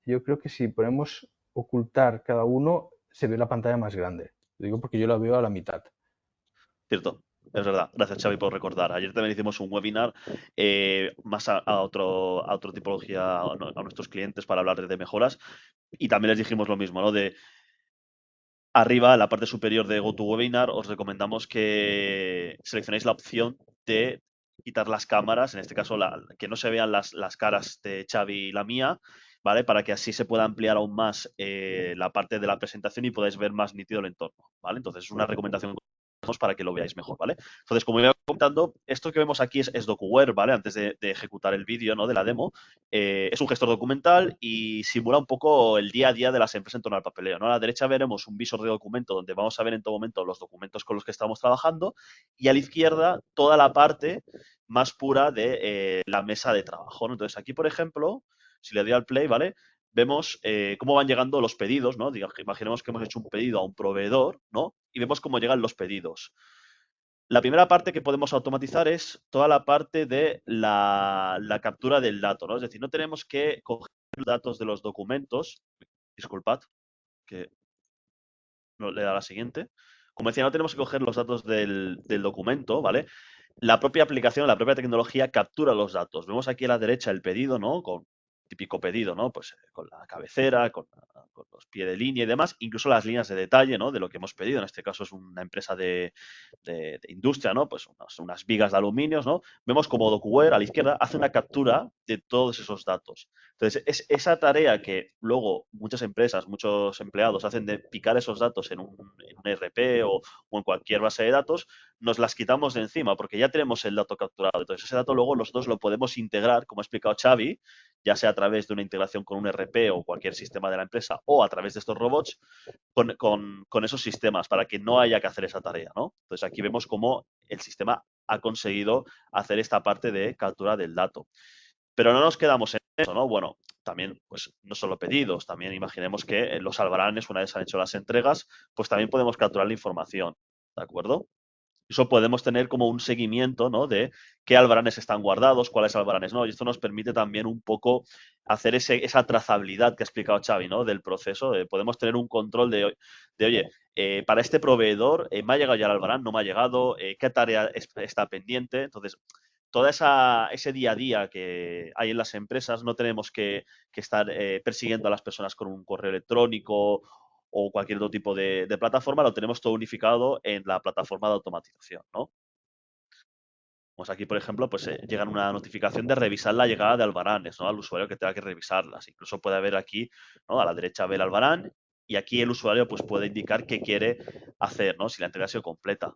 yo creo que si ponemos ocultar cada uno, se ve la pantalla más grande. Lo digo porque yo la veo a la mitad. Cierto, es verdad. Gracias, Xavi, por recordar. Ayer también hicimos un webinar más a otro tipología, a nuestros clientes para hablar de mejoras y también les dijimos lo mismo, ¿no? De arriba, en la parte superior de GoToWebinar, os recomendamos que seleccionéis la opción de quitar las cámaras, en este caso que no se vean las caras de Xavi y la mía, ¿vale? Para que así se pueda ampliar aún más la parte de la presentación y podáis ver más nítido el entorno, ¿vale? Entonces es una recomendación que damos para que lo veáis mejor, ¿vale? Entonces, como iba comentando, esto que vemos aquí es DocuWare, ¿vale? Antes de ejecutar el vídeo, ¿no? De la demo, es un gestor documental y simula un poco el día a día de las empresas en torno al papeleo, ¿no? A la derecha veremos un visor de documento donde vamos a ver en todo momento los documentos con los que estamos trabajando y a la izquierda toda la parte más pura de la mesa de trabajo, ¿no? Entonces aquí, por ejemplo, si le doy al play, ¿vale? Vemos cómo van llegando los pedidos, ¿no? Imaginemos que hemos hecho un pedido a un proveedor, ¿no? Y vemos cómo llegan los pedidos. La primera parte que podemos automatizar es toda la parte de la captura del dato, ¿no? Es decir, no tenemos que coger datos de los documentos. Disculpad, que no le da la siguiente. Como decía, no tenemos que coger los datos del documento, ¿vale? La propia aplicación, la propia tecnología captura los datos. Vemos aquí a la derecha el pedido, ¿no? Con típico pedido, ¿no? Pues con la cabecera, con los pies de línea y demás, incluso las líneas de detalle, ¿no? De lo que hemos pedido. En este caso es una empresa de industria, ¿no? Pues unas vigas de aluminio, ¿no? Vemos como DocuWare a la izquierda hace una captura de todos esos datos. Entonces, es esa tarea que luego muchas empresas, muchos empleados hacen de picar esos datos en un ERP o en cualquier base de datos, nos las quitamos de encima porque ya tenemos el dato capturado. Entonces, ese dato luego nosotros lo podemos integrar, como ha explicado Xavi, ya sea a través de una integración con un ERP o cualquier sistema de la empresa o a través de estos robots, con esos sistemas para que no haya que hacer esa tarea, ¿no? Entonces, aquí vemos cómo el sistema ha conseguido hacer esta parte de captura del dato. Pero no nos quedamos en eso, ¿no? Bueno, también, pues no solo pedidos, también imaginemos que los albaranes, una vez han hecho las entregas, pues también podemos capturar la información, ¿de acuerdo? Eso podemos tener como un seguimiento, ¿no? De qué albaranes están guardados, cuáles albaranes no. Y esto nos permite también un poco hacer esa trazabilidad que ha explicado Xavi, ¿no? Del proceso. Podemos tener un control oye, para este proveedor, ¿me ha llegado ya el albarán? ¿No me ha llegado? ¿Qué tarea está pendiente? Entonces, ese día a día que hay en las empresas, no tenemos que estar persiguiendo a las personas con un correo electrónico o cualquier otro tipo de plataforma, lo tenemos todo unificado en la plataforma de automatización, ¿no? Pues aquí, por ejemplo, pues llega una notificación de revisar la llegada de albaranes, ¿no? Al usuario que tenga que revisarlas. Incluso puede haber aquí, ¿no? A la derecha ve el albarán y aquí el usuario pues puede indicar qué quiere hacer, ¿no? Si la entrega ha sido completa.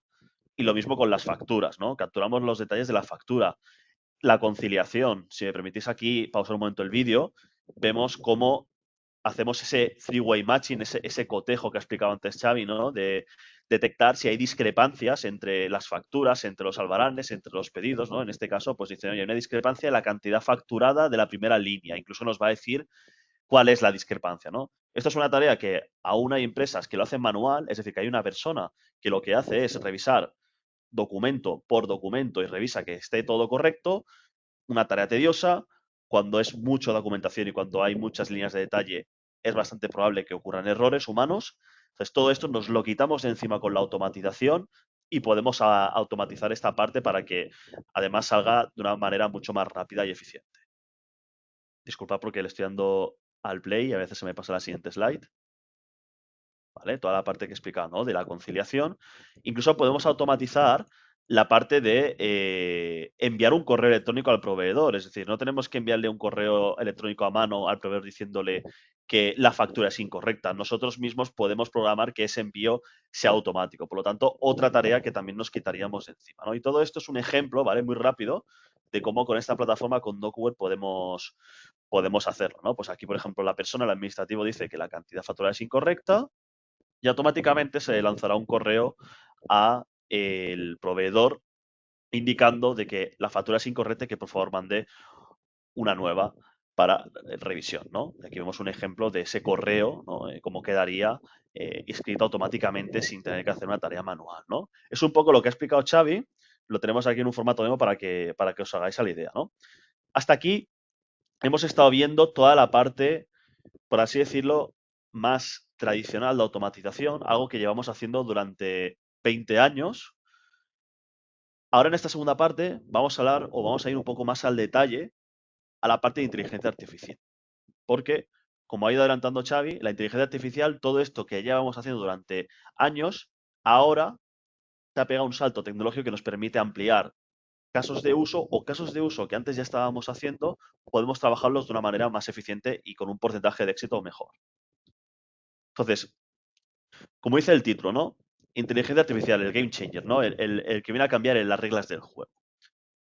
Y lo mismo con las facturas, ¿no? Capturamos los detalles de la factura. La conciliación, si me permitís aquí pausar un momento el vídeo, vemos cómo hacemos ese three-way matching, ese cotejo que ha explicado antes Xavi, ¿no? De detectar si hay discrepancias entre las facturas, entre los albaranes, entre los pedidos, ¿no? En este caso, pues dice, oye, hay una discrepancia en la cantidad facturada de la primera línea. Incluso nos va a decir cuál es la discrepancia, ¿no? Esto es una tarea que aún hay empresas que lo hacen manual, es decir, que hay una persona que lo que hace es revisar documento por documento y revisa que esté todo correcto, una tarea tediosa. Cuando es mucha documentación y cuando hay muchas líneas de detalle, es bastante probable que ocurran errores humanos. Entonces, todo esto nos lo quitamos de encima con la automatización y podemos automatizar esta parte para que además salga de una manera mucho más rápida y eficiente. Disculpa porque le estoy dando al play y a veces se me pasa la siguiente slide. ¿Vale? Toda la parte que he explicado, ¿no? De la conciliación. Incluso podemos automatizar la parte de enviar un correo electrónico al proveedor. Es decir, no tenemos que enviarle un correo electrónico a mano al proveedor diciéndole que la factura es incorrecta. Nosotros mismos podemos programar que ese envío sea automático. Por lo tanto, otra tarea que también nos quitaríamos de encima, ¿no? Y todo esto es un ejemplo, ¿vale? Muy rápido de cómo con esta plataforma, con DocuWare, podemos hacerlo, ¿no? Pues aquí, por ejemplo, la persona, el administrativo, dice que la cantidad facturada es incorrecta y automáticamente se lanzará un correo a el proveedor indicando de que la factura es incorrecta y que por favor mande una nueva para revisión, ¿no? Aquí vemos un ejemplo de ese correo, ¿no? Cómo quedaría escrito automáticamente sin tener que hacer una tarea manual, ¿no? Es un poco lo que ha explicado Xavi, Lo tenemos aquí en un formato demo para que os hagáis a la idea, ¿no? Hasta aquí hemos estado viendo toda la parte, por así decirlo, más tradicional de automatización, algo que llevamos haciendo durante 20 años. Ahora en esta segunda parte vamos a hablar o vamos a ir un poco más al detalle a la parte de inteligencia artificial. Porque, como ha ido adelantando Xavi, la inteligencia artificial, todo esto que llevamos haciendo durante años, ahora se ha pegado un salto tecnológico que nos permite ampliar casos de uso o casos de uso que antes ya estábamos haciendo, podemos trabajarlos de una manera más eficiente y con un porcentaje de éxito mejor. Entonces, como dice el título, ¿no? Inteligencia artificial, el game changer, ¿no? El que viene a cambiar las reglas del juego.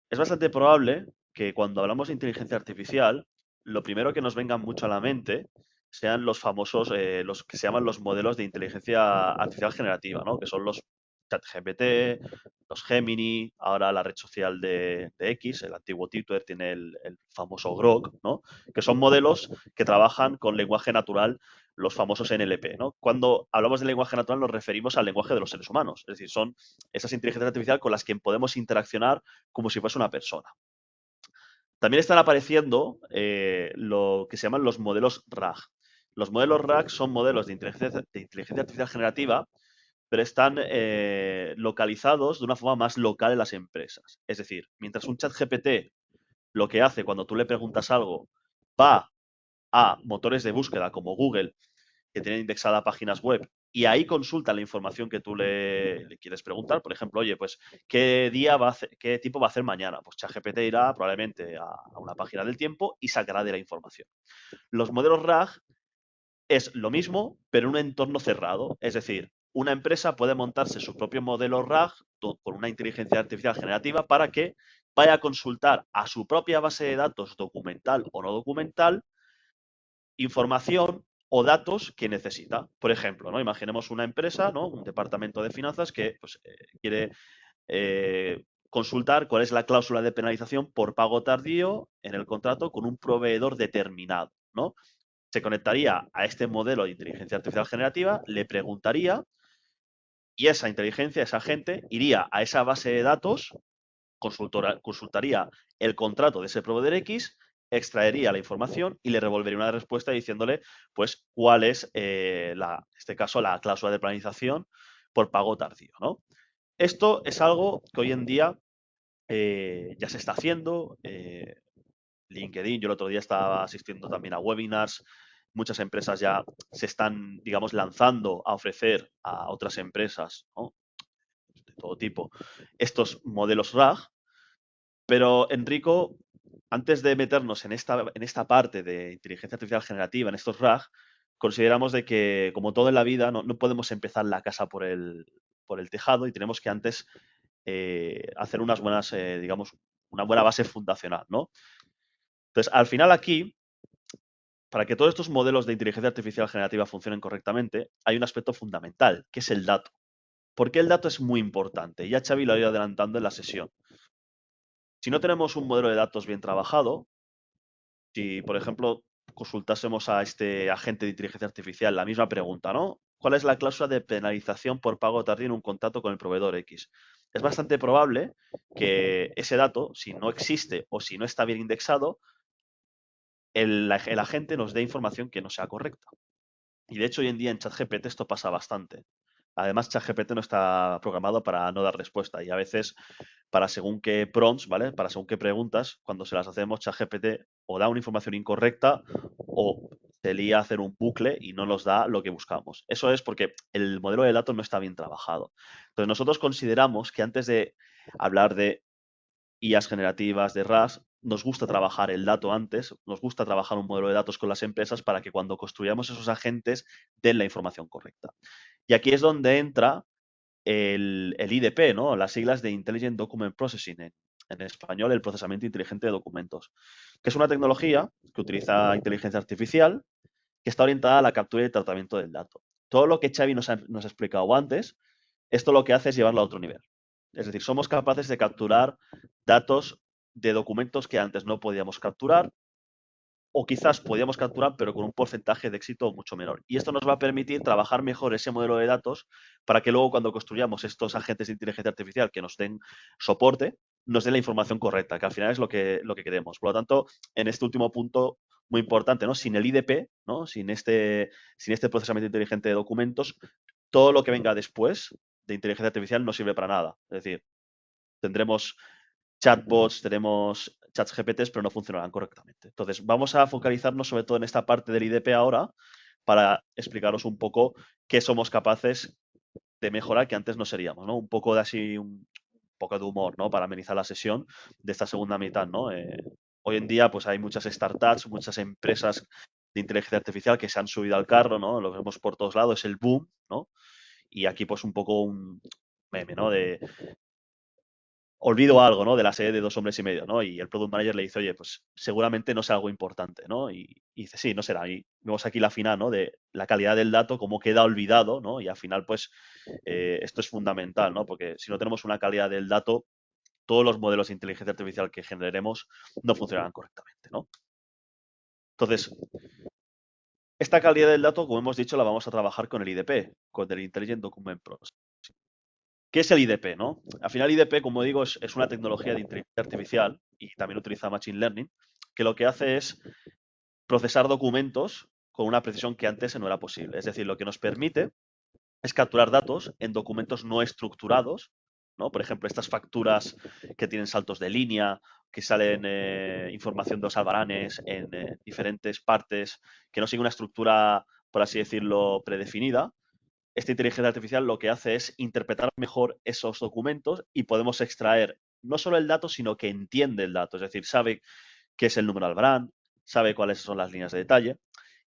Es bastante probable que cuando hablamos de inteligencia artificial, lo primero que nos venga mucho a la mente sean los famosos, los que se llaman los modelos de inteligencia artificial generativa, ¿no? Que son los ChatGPT, los Gemini, ahora la red social de X, el antiguo Twitter, tiene el famoso Grok, ¿no? Que son modelos que trabajan con lenguaje natural, los famosos NLP, ¿no? Cuando hablamos de lenguaje natural nos referimos al lenguaje de los seres humanos, es decir, son esas inteligencias artificiales con las que podemos interaccionar como si fuese una persona. También están apareciendo lo que se llaman los modelos RAG. Los modelos RAG son modelos de inteligencia artificial generativa, pero están localizados de una forma más local en las empresas. Es decir, mientras un chat GPT lo que hace cuando tú le preguntas algo va a motores de búsqueda como Google, que tienen indexada páginas web, y ahí consulta la información que tú le quieres preguntar. Por ejemplo, oye, pues, ¿qué día va a hacer, qué tipo va a hacer mañana? Pues ChatGPT irá probablemente a una página del tiempo y sacará de la información. Los modelos RAG es lo mismo, pero en un entorno cerrado. Es decir, una empresa puede montarse su propio modelo RAG con una inteligencia artificial generativa para que vaya a consultar a su propia base de datos documental o no documental información o datos que necesita. Por ejemplo, ¿no? Imaginemos una empresa, ¿no? Un departamento de finanzas que pues, quiere consultar cuál es la cláusula de penalización por pago tardío en el contrato con un proveedor determinado, ¿no? Se conectaría a este modelo de inteligencia artificial generativa, le preguntaría y esa inteligencia, esa gente, iría a esa base de datos, consultaría el contrato de ese proveedor X, extraería la información y le revolvería una respuesta diciéndole, pues, cuál es, en este caso, la cláusula de penalización por pago tardío, ¿no? Esto es algo que hoy en día ya se está haciendo. LinkedIn, yo el otro día estaba asistiendo también a webinars. Muchas empresas ya se están, digamos, lanzando a ofrecer a otras empresas, ¿no? De todo tipo estos modelos RAG. Pero, Enrico, antes de meternos en esta parte de inteligencia artificial generativa, en estos RAG, consideramos de que, como todo en la vida, no podemos empezar la casa por el tejado y tenemos que antes hacer unas buenas, digamos, una buena base fundacional, ¿no? Entonces, al final aquí, para que todos estos modelos de inteligencia artificial generativa funcionen correctamente, hay un aspecto fundamental, que es el dato. ¿Por qué el dato es muy importante? Ya Xavi lo ha ido adelantando en la sesión. Si no tenemos un modelo de datos bien trabajado, si, por ejemplo, consultásemos a este agente de inteligencia artificial la misma pregunta, ¿no? ¿Cuál es la cláusula de penalización por pago tardío en un contrato con el proveedor X? Es bastante probable que ese dato, si no existe o si no está bien indexado, el agente nos dé información que no sea correcta. Y de hecho, hoy en día en ChatGPT esto pasa bastante. Además, ChatGPT no está programado para no dar respuesta y a veces para según qué prompts, ¿vale? Para según qué preguntas, cuando se las hacemos, ChatGPT o da una información incorrecta o se lía a hacer un bucle y no nos da lo que buscamos. Eso es porque el modelo de datos no está bien trabajado. Entonces, nosotros consideramos que antes de hablar de IAs generativas, de RAS, nos gusta trabajar el dato antes, nos gusta trabajar un modelo de datos con las empresas para que cuando construyamos esos agentes den la información correcta. Y aquí es donde entra el IDP, ¿no? Las siglas de Intelligent Document Processing, en español, el procesamiento inteligente de documentos, que es una tecnología que utiliza inteligencia artificial que está orientada a la captura y tratamiento del dato. Todo lo que Xavi nos ha explicado antes, esto lo que hace es llevarlo a otro nivel. Es decir, somos capaces de capturar datos de documentos que antes no podíamos capturar o quizás podíamos capturar, pero con un porcentaje de éxito mucho menor. Y esto nos va a permitir trabajar mejor ese modelo de datos para que luego cuando construyamos estos agentes de inteligencia artificial que nos den soporte, nos den la información correcta, que al final es lo que queremos. Por lo tanto, en este último punto, muy importante, ¿no? Sin el IDP, ¿no? Sin este procesamiento inteligente de documentos, todo lo que venga después de inteligencia artificial no sirve para nada. Es decir, tendremos chatbots, tenemos chats GPTs, pero no funcionarán correctamente. Entonces, vamos a focalizarnos sobre todo en esta parte del IDP ahora para explicaros un poco qué somos capaces de mejorar que antes no seríamos, ¿no? Un poco de así, un poco de humor, ¿no? Para amenizar la sesión de esta segunda mitad, ¿no? Hoy en día, pues hay muchas startups, muchas empresas de inteligencia artificial que se han subido al carro, ¿no? Lo vemos por todos lados, es el boom, ¿no? Y aquí, pues, un poco un meme, ¿no? De olvido algo, ¿no? De la serie de Dos hombres y medio, ¿no? Y el product manager le dice, oye, pues seguramente no será algo importante, ¿no? Y dice, sí, no será. Y vemos aquí la final, ¿no? De la calidad del dato, cómo queda olvidado, ¿no? Y al final, pues, esto es fundamental, ¿no? Porque si no tenemos una calidad del dato, todos los modelos de inteligencia artificial que generemos no funcionarán correctamente, ¿no? Entonces, esta calidad del dato, como hemos dicho, la vamos a trabajar con el IDP, con el Intelligent Document Processing. ¿Qué es el IDP, no? Al final, IDP, como digo, es una tecnología de inteligencia artificial y también utiliza Machine Learning, que lo que hace es procesar documentos con una precisión que antes no era posible. Es decir, lo que nos permite es capturar datos en documentos no estructurados, ¿no? Por ejemplo, estas facturas que tienen saltos de línea, que salen información de los albaranes en diferentes partes, que no siguen una estructura, por así decirlo, predefinida. Esta inteligencia artificial lo que hace es interpretar mejor esos documentos y podemos extraer no solo el dato, sino que entiende el dato, es decir, sabe qué es el número Albarán, sabe cuáles son las líneas de detalle,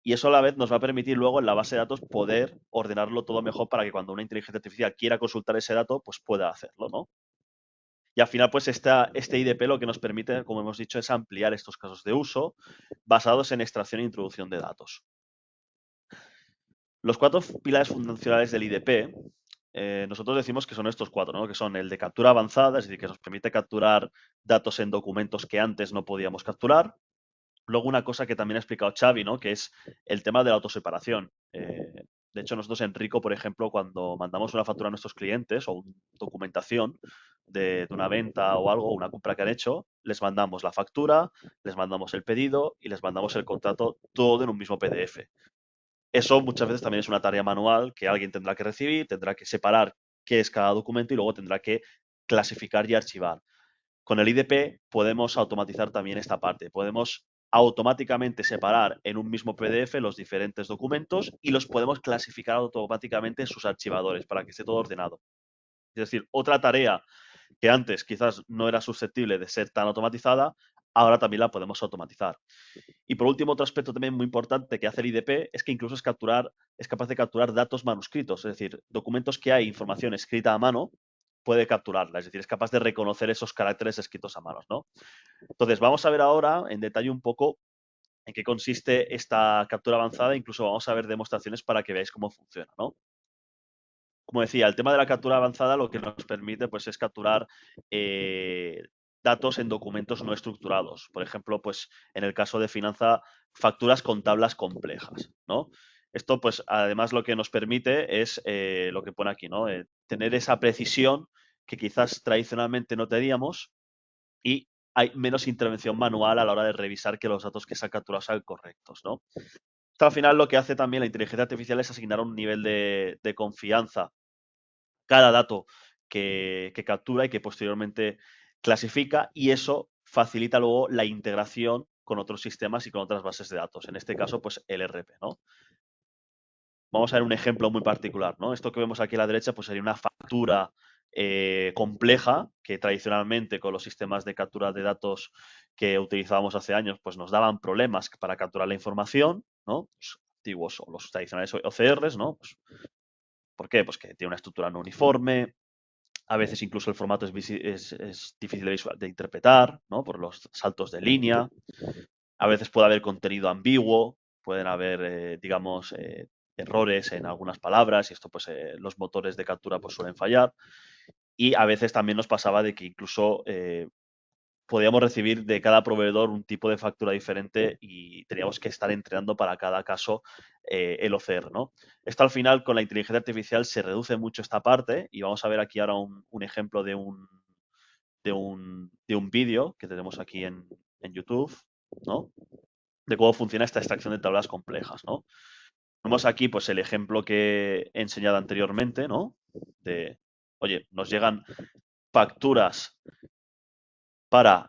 y eso a la vez nos va a permitir luego en la base de datos poder ordenarlo todo mejor para que cuando una inteligencia artificial quiera consultar ese dato, pues pueda hacerlo, ¿no? Y al final, pues este IDP lo que nos permite, como hemos dicho, es ampliar estos casos de uso basados en extracción e introducción de datos. Los cuatro pilares fundacionales del IDP, nosotros decimos que son estos cuatro, ¿no? Que son el de captura avanzada, es decir, que nos permite capturar datos en documentos que antes no podíamos capturar. Luego una cosa que también ha explicado Xavi, ¿no? Que es el tema de la autoseparación. De hecho, nosotros en Rico, por ejemplo, cuando mandamos una factura a nuestros clientes o una documentación de una venta o algo, una compra que han hecho, les mandamos la factura, les mandamos el pedido y les mandamos el contrato todo en un mismo PDF. Eso muchas veces también es una tarea manual que alguien tendrá que recibir, tendrá que separar qué es cada documento y luego tendrá que clasificar y archivar. Con el IDP podemos automatizar también esta parte. Podemos automáticamente separar en un mismo PDF los diferentes documentos y los podemos clasificar automáticamente en sus archivadores para que esté todo ordenado. Es decir, otra tarea que antes quizás no era susceptible de ser tan automatizada, ahora también la podemos automatizar. Y por último, otro aspecto también muy importante que hace el IDP es que incluso es capaz de capturar datos manuscritos, es decir, documentos que hay información escrita a mano, puede capturarla, es decir, es capaz de reconocer esos caracteres escritos a manos, ¿no? Entonces, vamos a ver ahora en detalle un poco en qué consiste esta captura avanzada, incluso vamos a ver demostraciones para que veáis cómo funciona, ¿no? Como decía, el tema de la captura avanzada lo que nos permite pues, es capturar datos en documentos no estructurados. Por ejemplo, pues en el caso de finanza, facturas con tablas complejas, ¿no? Esto, pues, además lo que nos permite es lo que pone aquí, ¿no? Tener esa precisión que quizás tradicionalmente no teníamos y hay menos intervención manual a la hora de revisar que los datos que se han capturado sean correctos, ¿no? Esto al final lo que hace también la inteligencia artificial es asignar un nivel de confianza cada dato que captura y que posteriormente clasifica y eso facilita luego la integración con otros sistemas y con otras bases de datos. En este caso, pues el RP, ¿no? Vamos a ver un ejemplo muy particular, ¿no? Esto que vemos aquí a la derecha, pues sería una factura compleja que tradicionalmente con los sistemas de captura de datos que utilizábamos hace años, pues nos daban problemas para capturar la información, ¿no? Los antiguos o los tradicionales OCRs, ¿no? Pues, ¿por qué? Pues que tiene una estructura no uniforme, a veces incluso el formato es difícil de interpretar, ¿no? Por los saltos de línea. A veces puede haber contenido ambiguo, pueden haber, digamos, errores en algunas palabras y esto, pues, los motores de captura pues, suelen fallar. Y a veces también nos pasaba de que incluso podíamos recibir de cada proveedor un tipo de factura diferente y teníamos que estar entrenando para cada caso el OCR, ¿no? Esto al final con la inteligencia artificial se reduce mucho esta parte y vamos a ver aquí ahora un ejemplo de un vídeo que tenemos aquí en YouTube, ¿no? De cómo funciona esta extracción de tablas complejas, ¿no? Tenemos aquí pues el ejemplo que he enseñado anteriormente, ¿no? De, oye, nos llegan facturas para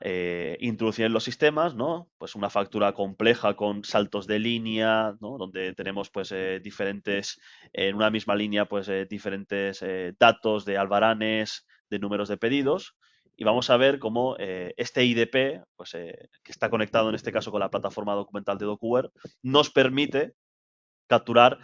introducir en los sistemas, ¿no? Pues una factura compleja con saltos de línea, ¿no? Donde tenemos pues diferentes, en una misma línea, pues diferentes datos de albaranes, de números de pedidos. Y vamos a ver cómo este IDP, pues, que está conectado en este caso con la plataforma documental de DocuWare, nos permite capturar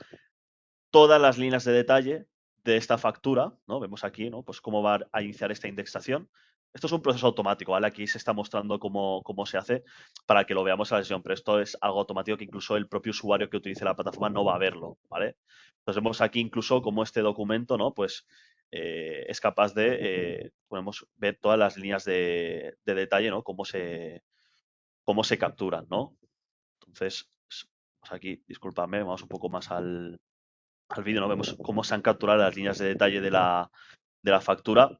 todas las líneas de detalle de esta factura, ¿no? Vemos aquí, ¿no? Pues cómo va a iniciar esta indexación. Esto es un proceso automático, ¿vale? Aquí se está mostrando cómo se hace para que lo veamos en la sesión, pero esto es algo automático que incluso el propio usuario que utilice la plataforma no va a verlo, ¿vale? Entonces vemos aquí incluso cómo este documento, ¿no? Pues es capaz de, podemos ver todas las líneas de detalle, ¿no? Cómo se capturan, ¿no? Entonces, pues aquí, discúlpame, vamos un poco más al vídeo, ¿no? Vemos cómo se han capturado las líneas de detalle de la factura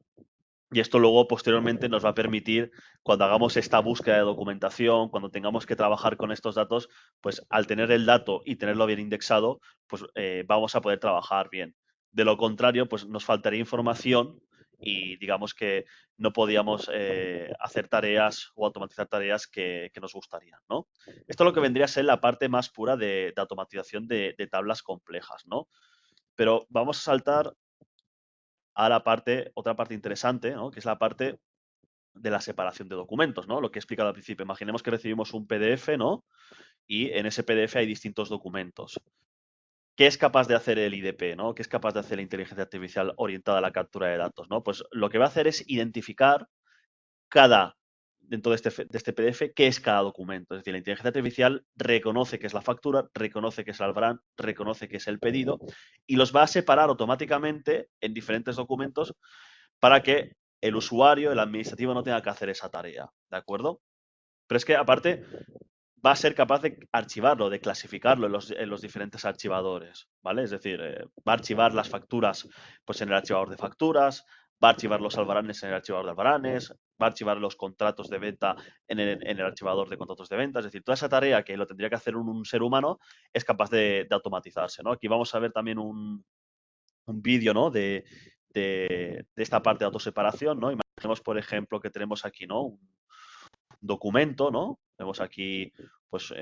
y esto luego posteriormente nos va a permitir, cuando hagamos esta búsqueda de documentación, cuando tengamos que trabajar con estos datos, pues al tener el dato y tenerlo bien indexado, pues vamos a poder trabajar bien. De lo contrario, pues nos faltaría información y digamos que no podíamos hacer tareas o automatizar tareas que nos gustarían, ¿no? Esto es lo que vendría a ser la parte más pura de automatización de tablas complejas, ¿no? Pero vamos a saltar a otra parte interesante, ¿no? Que es la parte de la separación de documentos, ¿no? Lo que he explicado al principio. Imaginemos que recibimos un PDF, ¿no? Y en ese PDF hay distintos documentos. ¿Qué es capaz de hacer el IDP, ¿no? ¿Qué es capaz de hacer la inteligencia artificial orientada a la captura de datos, ¿no? Pues lo que va a hacer es identificar cada, dentro de este PDF, qué es cada documento. Es decir, la inteligencia artificial reconoce que es la factura, reconoce que es el albarán, reconoce que es el pedido y los va a separar automáticamente en diferentes documentos para que el usuario, el administrativo, no tenga que hacer esa tarea, ¿de acuerdo? Pero es que aparte va a ser capaz de archivarlo, de clasificarlo en los diferentes archivadores, ¿vale? Es decir, va a archivar las facturas pues, en el archivador de facturas, va a archivar los albaranes en el archivador de albaranes, va a archivar los contratos de venta en el archivador de contratos de venta. Es decir, toda esa tarea que lo tendría que hacer un ser humano es capaz de automatizarse, ¿no? Aquí vamos a ver también un vídeo, ¿no? De esta parte de autoseparación, ¿no? Imaginemos, por ejemplo, que tenemos aquí, ¿no? Un documento, ¿no? Vemos aquí, pues,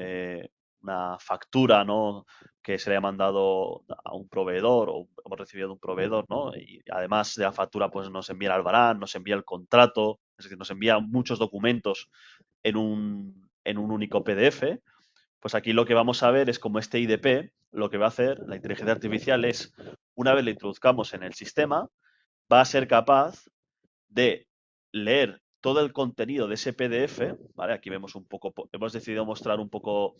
una factura, ¿no? Que se le ha mandado a un proveedor o hemos recibido de un proveedor, ¿no? Y además de la factura, pues nos envía el albarán, nos envía el contrato, es decir, nos envía muchos documentos en un único PDF. Pues aquí lo que vamos a ver es como este IDP, lo que va a hacer la inteligencia artificial es, una vez lo introduzcamos en el sistema, va a ser capaz de leer todo el contenido de ese PDF, ¿vale? Aquí vemos un poco, hemos decidido mostrar un poco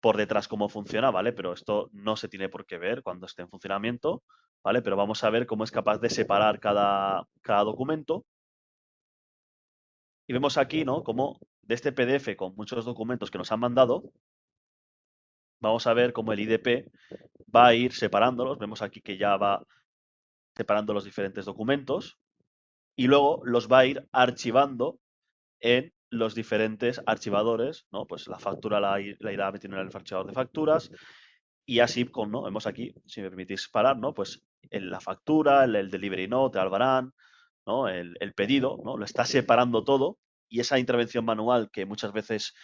por detrás cómo funciona, ¿vale? Pero esto no se tiene por qué ver cuando esté en funcionamiento, ¿vale? Pero vamos a ver cómo es capaz de separar cada documento. Y vemos aquí, ¿no? Cómo de este PDF con muchos documentos que nos han mandado, vamos a ver cómo el IDP va a ir separándolos. Vemos aquí que ya va separando los diferentes documentos y luego los va a ir archivando en los diferentes archivadores, ¿no? Pues la factura la irá metiendo en el archivador de facturas y así ¿no? Vemos aquí, si me permitís parar, ¿no? Pues en la factura, el delivery note, el albarán, ¿no? El pedido, ¿no? Lo está separando todo y esa intervención manual que muchas veces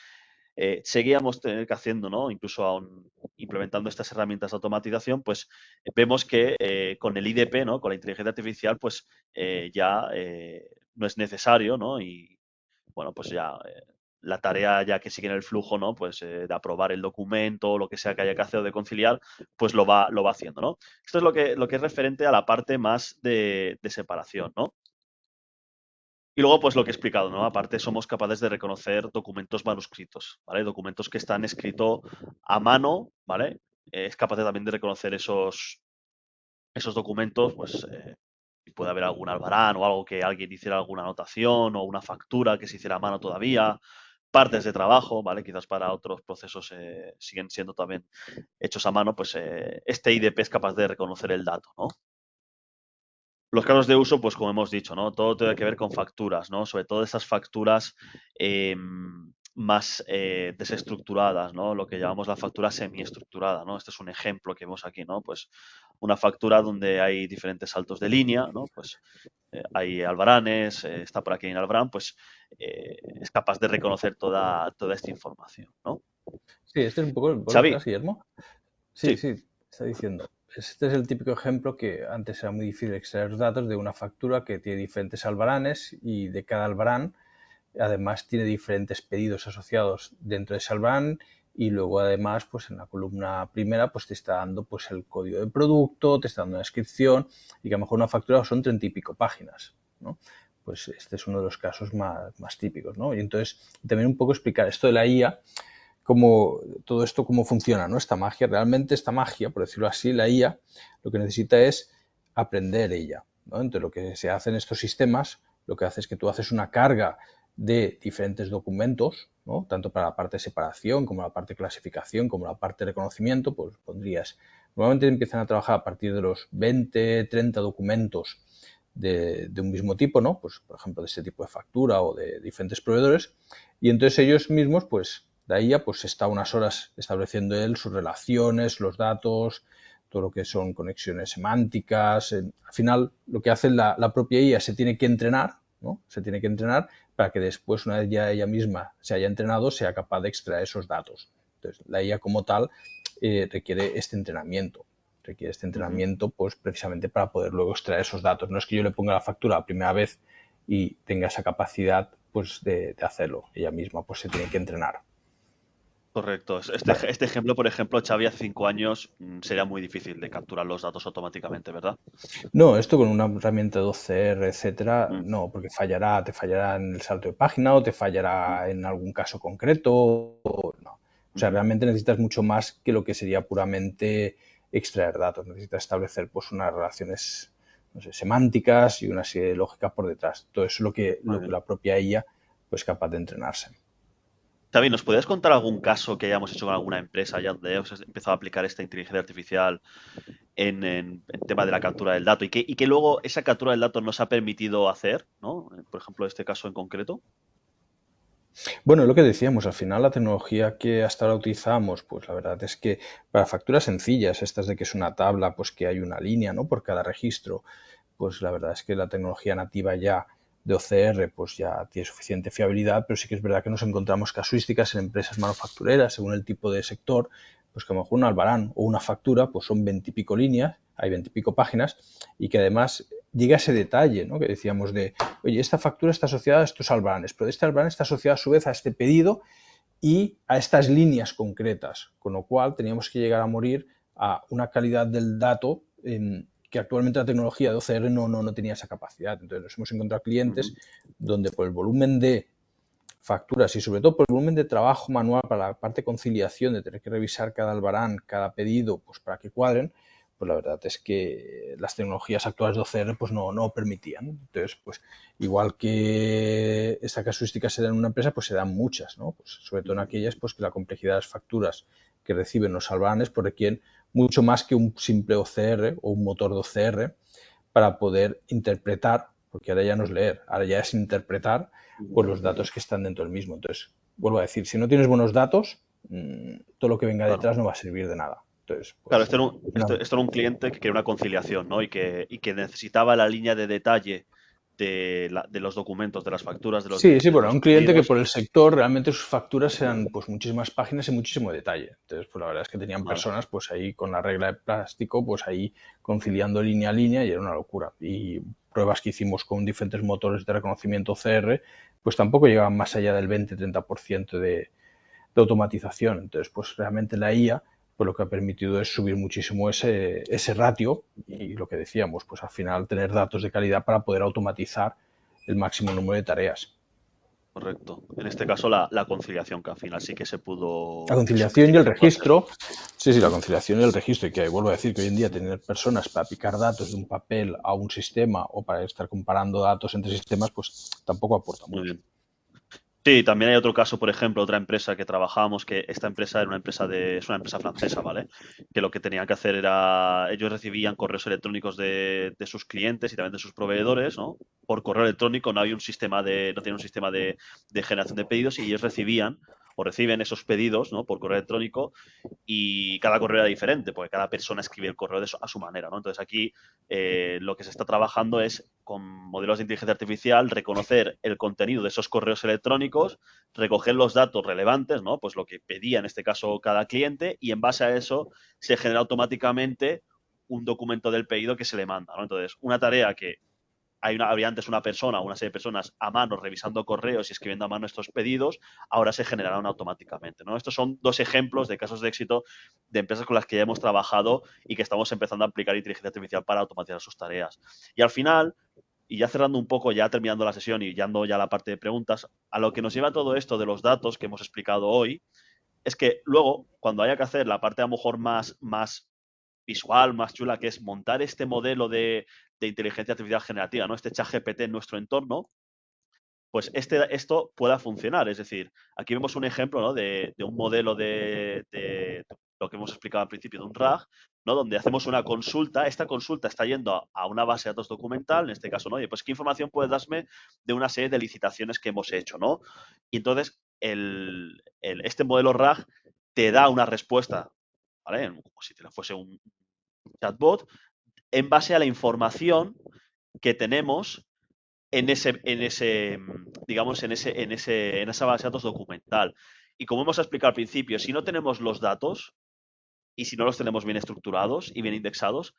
seguíamos tener que haciendo, ¿no? Incluso aún implementando estas herramientas de automatización, pues vemos que con el IDP, ¿no? Con la inteligencia artificial, pues ya no es necesario, ¿no? Y bueno, pues ya la tarea ya que sigue en el flujo, ¿no? Pues de aprobar el documento o lo que sea que haya que hacer o de conciliar, pues lo va haciendo, ¿no? Esto es lo que es referente a la parte más de separación, ¿no? Y luego, pues lo que he explicado, ¿no? Aparte, somos capaces de reconocer documentos manuscritos, ¿vale? Documentos que están escritos a mano, ¿vale? Es capaz también de reconocer esos documentos, pues y puede haber algún albarán o algo que alguien hiciera alguna anotación o una factura que se hiciera a mano todavía, partes de trabajo, ¿vale? Quizás para otros procesos siguen siendo también hechos a mano, pues este IDP es capaz de reconocer el dato, ¿no? Los casos de uso, pues como hemos dicho, ¿no? Todo tiene que ver con facturas, ¿no? Sobre todo esas facturas más desestructuradas, ¿no? Lo que llamamos la factura semiestructurada, ¿no? Este es un ejemplo que vemos aquí, ¿no? Pues una factura donde hay diferentes saltos de línea, ¿no? Pues hay albaranes, está por aquí en albarán, pues es capaz de reconocer toda esta información, ¿no? Sí, este es un poco, ¿vos lo Xavi, dirás, Guillermo? Sí, sí, sí, está diciendo. Este es el típico ejemplo que antes era muy difícil extraer datos de una factura que tiene diferentes albaranes y de cada albarán además tiene diferentes pedidos asociados dentro de ese albarán y luego además pues en la columna primera pues te está dando pues el código de producto, te está dando una descripción y que a lo mejor una factura son 30 y pico páginas, ¿no? Pues este es uno de los casos más típicos, ¿no? Y entonces también un poco explicar esto de la IA, cómo todo esto cómo funciona, ¿no? Esta magia, realmente esta magia, por decirlo así, la IA lo que necesita es aprender ella, ¿no? Entonces lo que se hace en estos sistemas, lo que hace es que tú haces una carga de diferentes documentos, ¿no? Tanto para la parte de separación como la parte de clasificación, como la parte de reconocimiento, pues pondrías, normalmente empiezan a trabajar a partir de los 20, 30 documentos de un mismo tipo, ¿no? Pues, por ejemplo, de este tipo de factura o de diferentes proveedores, y entonces ellos mismos, pues, la IA, pues, está unas horas estableciendo él sus relaciones, los datos, todo lo que son conexiones semánticas. Al final, lo que hace la propia IA se tiene que entrenar, ¿no? Se tiene que entrenar para que después, una vez ya ella misma se haya entrenado, sea capaz de extraer esos datos. Entonces, la IA como tal requiere este entrenamiento. Requiere este ujú, entrenamiento, pues precisamente para poder luego extraer esos datos. No es que yo le ponga la factura la primera vez y tenga esa capacidad pues de hacerlo. Ella misma pues se tiene que entrenar. correcto. Vale. Este ejemplo, por ejemplo, Xavi, hace 5 años sería muy difícil de capturar los datos automáticamente, ¿verdad? No, esto con una herramienta de OCR, etcétera, Mm, no, porque fallará, te fallará en el salto de página o te mm, fallará en algún caso concreto, o no. O sea, ujú. realmente necesitas mucho más que lo que sería puramente extraer datos. Necesitas establecer pues unas relaciones, no sé, semánticas y una serie de lógicas por detrás. Todo eso es Muy lo que bien. la propia IA pues capaz de entrenarse. Xavi, ¿nos podrías contar algún caso que hayamos hecho con alguna empresa ya donde hayamos empezado a aplicar esta inteligencia artificial en tema de la captura del dato y que luego esa captura del dato nos ha permitido hacer, ¿no? Por ejemplo, este caso en concreto. Bueno, lo que decíamos, al final la tecnología que hasta ahora utilizamos, pues la verdad es que para facturas sencillas, estas de que es una tabla, pues que hay una línea, ¿no? Por cada registro, pues la verdad es que la tecnología nativa ya de OCR pues ya tiene suficiente fiabilidad, pero sí que es verdad que nos encontramos casuísticas en empresas manufactureras, según el tipo de sector, pues que a lo mejor un albarán o una factura pues son 20 y pico líneas, hay 20 y pico páginas, y que además llega ese detalle, ¿no? Que decíamos de, oye, esta factura está asociada a estos albaranes, pero este albarán está asociado a su vez a este pedido y a estas líneas concretas, con lo cual teníamos que llegar a morir a una calidad del dato que actualmente la tecnología de OCR no tenía esa capacidad. Entonces nos hemos encontrado clientes Ujú. donde por el volumen de facturas y sobre todo por el volumen de trabajo manual para la parte de conciliación, de tener que revisar cada albarán, cada pedido, pues para que cuadren, pues la verdad es que las tecnologías actuales de OCR pues no permitían. Entonces, pues igual que esta casuística se da en una empresa, pues se dan muchas, ¿no? Pues sobre todo en Ujú. aquellas pues que la complejidad de las facturas que reciben los albaranes pues requieren mucho más que un simple OCR o un motor de OCR para poder interpretar, porque ahora ya no es leer, ahora ya es interpretar Ujú. pues, los datos que están dentro del mismo. Entonces, vuelvo a decir, si no tienes buenos datos, todo lo que venga Claro. detrás no va a servir de nada. Entonces, Claro, pues, esto era un cliente que quería una conciliación, ¿no? Y que necesitaba la línea de detalle de los documentos, de las facturas, sí, sí, de bueno, los un cliente que pedidos. por el sector realmente sus facturas eran pues muchísimas páginas y muchísimo detalle. Entonces, pues la verdad es que tenían Vale. personas pues ahí con la regla de plástico, pues ahí conciliando línea a línea y era una locura. Y pruebas que hicimos con diferentes motores de reconocimiento CR, pues tampoco llegaban más allá del 20-30% de automatización. Entonces, pues realmente la IA pues lo que ha permitido es subir muchísimo ese ratio y lo que decíamos, pues al final tener datos de calidad para poder automatizar el máximo número de tareas. correcto. En este caso la conciliación, que al final sí que se La pudo, conciliación sí y que el se pudo hacer. registro, sí, sí, la conciliación y el registro, y que vuelvo a decir que hoy en día tener personas para picar datos de un papel a un sistema o para estar comparando datos entre sistemas, pues tampoco aporta Muy mucho. bien. Sí, también hay otro caso, por ejemplo, otra empresa que trabajábamos, que esta empresa era es una empresa francesa, ¿vale? Que lo que tenían que hacer era, ellos recibían correos electrónicos de sus clientes y también de sus proveedores, ¿no? Por correo electrónico no había un sistema no tiene un sistema de generación de pedidos y ellos recibían o reciben esos pedidos, ¿no? Por correo electrónico y cada correo era diferente, porque cada persona escribe el correo a su manera, ¿no? Entonces aquí lo que se está trabajando es con modelos de inteligencia artificial reconocer el contenido de esos correos electrónicos, recoger los datos relevantes, ¿no? Pues lo que pedía en este caso cada cliente y en base a eso se genera automáticamente un documento del pedido que se le manda, ¿no? Entonces, una tarea que había antes una persona o una serie de personas a mano revisando correos y escribiendo a mano estos pedidos, ahora se generarán automáticamente, ¿no? Estos son dos ejemplos de casos de éxito de empresas con las que ya hemos trabajado y que estamos empezando a aplicar inteligencia artificial para automatizar sus tareas. Y al final, y ya cerrando un poco, ya terminando la sesión y yendo ya a la parte de preguntas, a lo que nos lleva todo esto de los datos que hemos explicado hoy, es que luego, cuando haya que hacer la parte a lo mejor más visual, más chula, que es montar este modelo de inteligencia artificial generativa, ¿no? Este chat GPT en nuestro entorno, pues esto pueda funcionar. Es decir, aquí vemos un ejemplo, ¿no? De un modelo de lo que hemos explicado al principio, de un RAG, ¿no? Donde hacemos una consulta. Esta consulta está yendo a una base de datos documental, en este caso, ¿no? Oye, pues qué información puedes darme de una serie de licitaciones que hemos hecho, ¿no? Y entonces, este modelo RAG te da una respuesta, ¿vale? Como si te la fuese un chatbot, en base a la información que tenemos digamos, en esa base de datos documental. Y como hemos explicado al principio, si no tenemos los datos y si no los tenemos bien estructurados y bien indexados,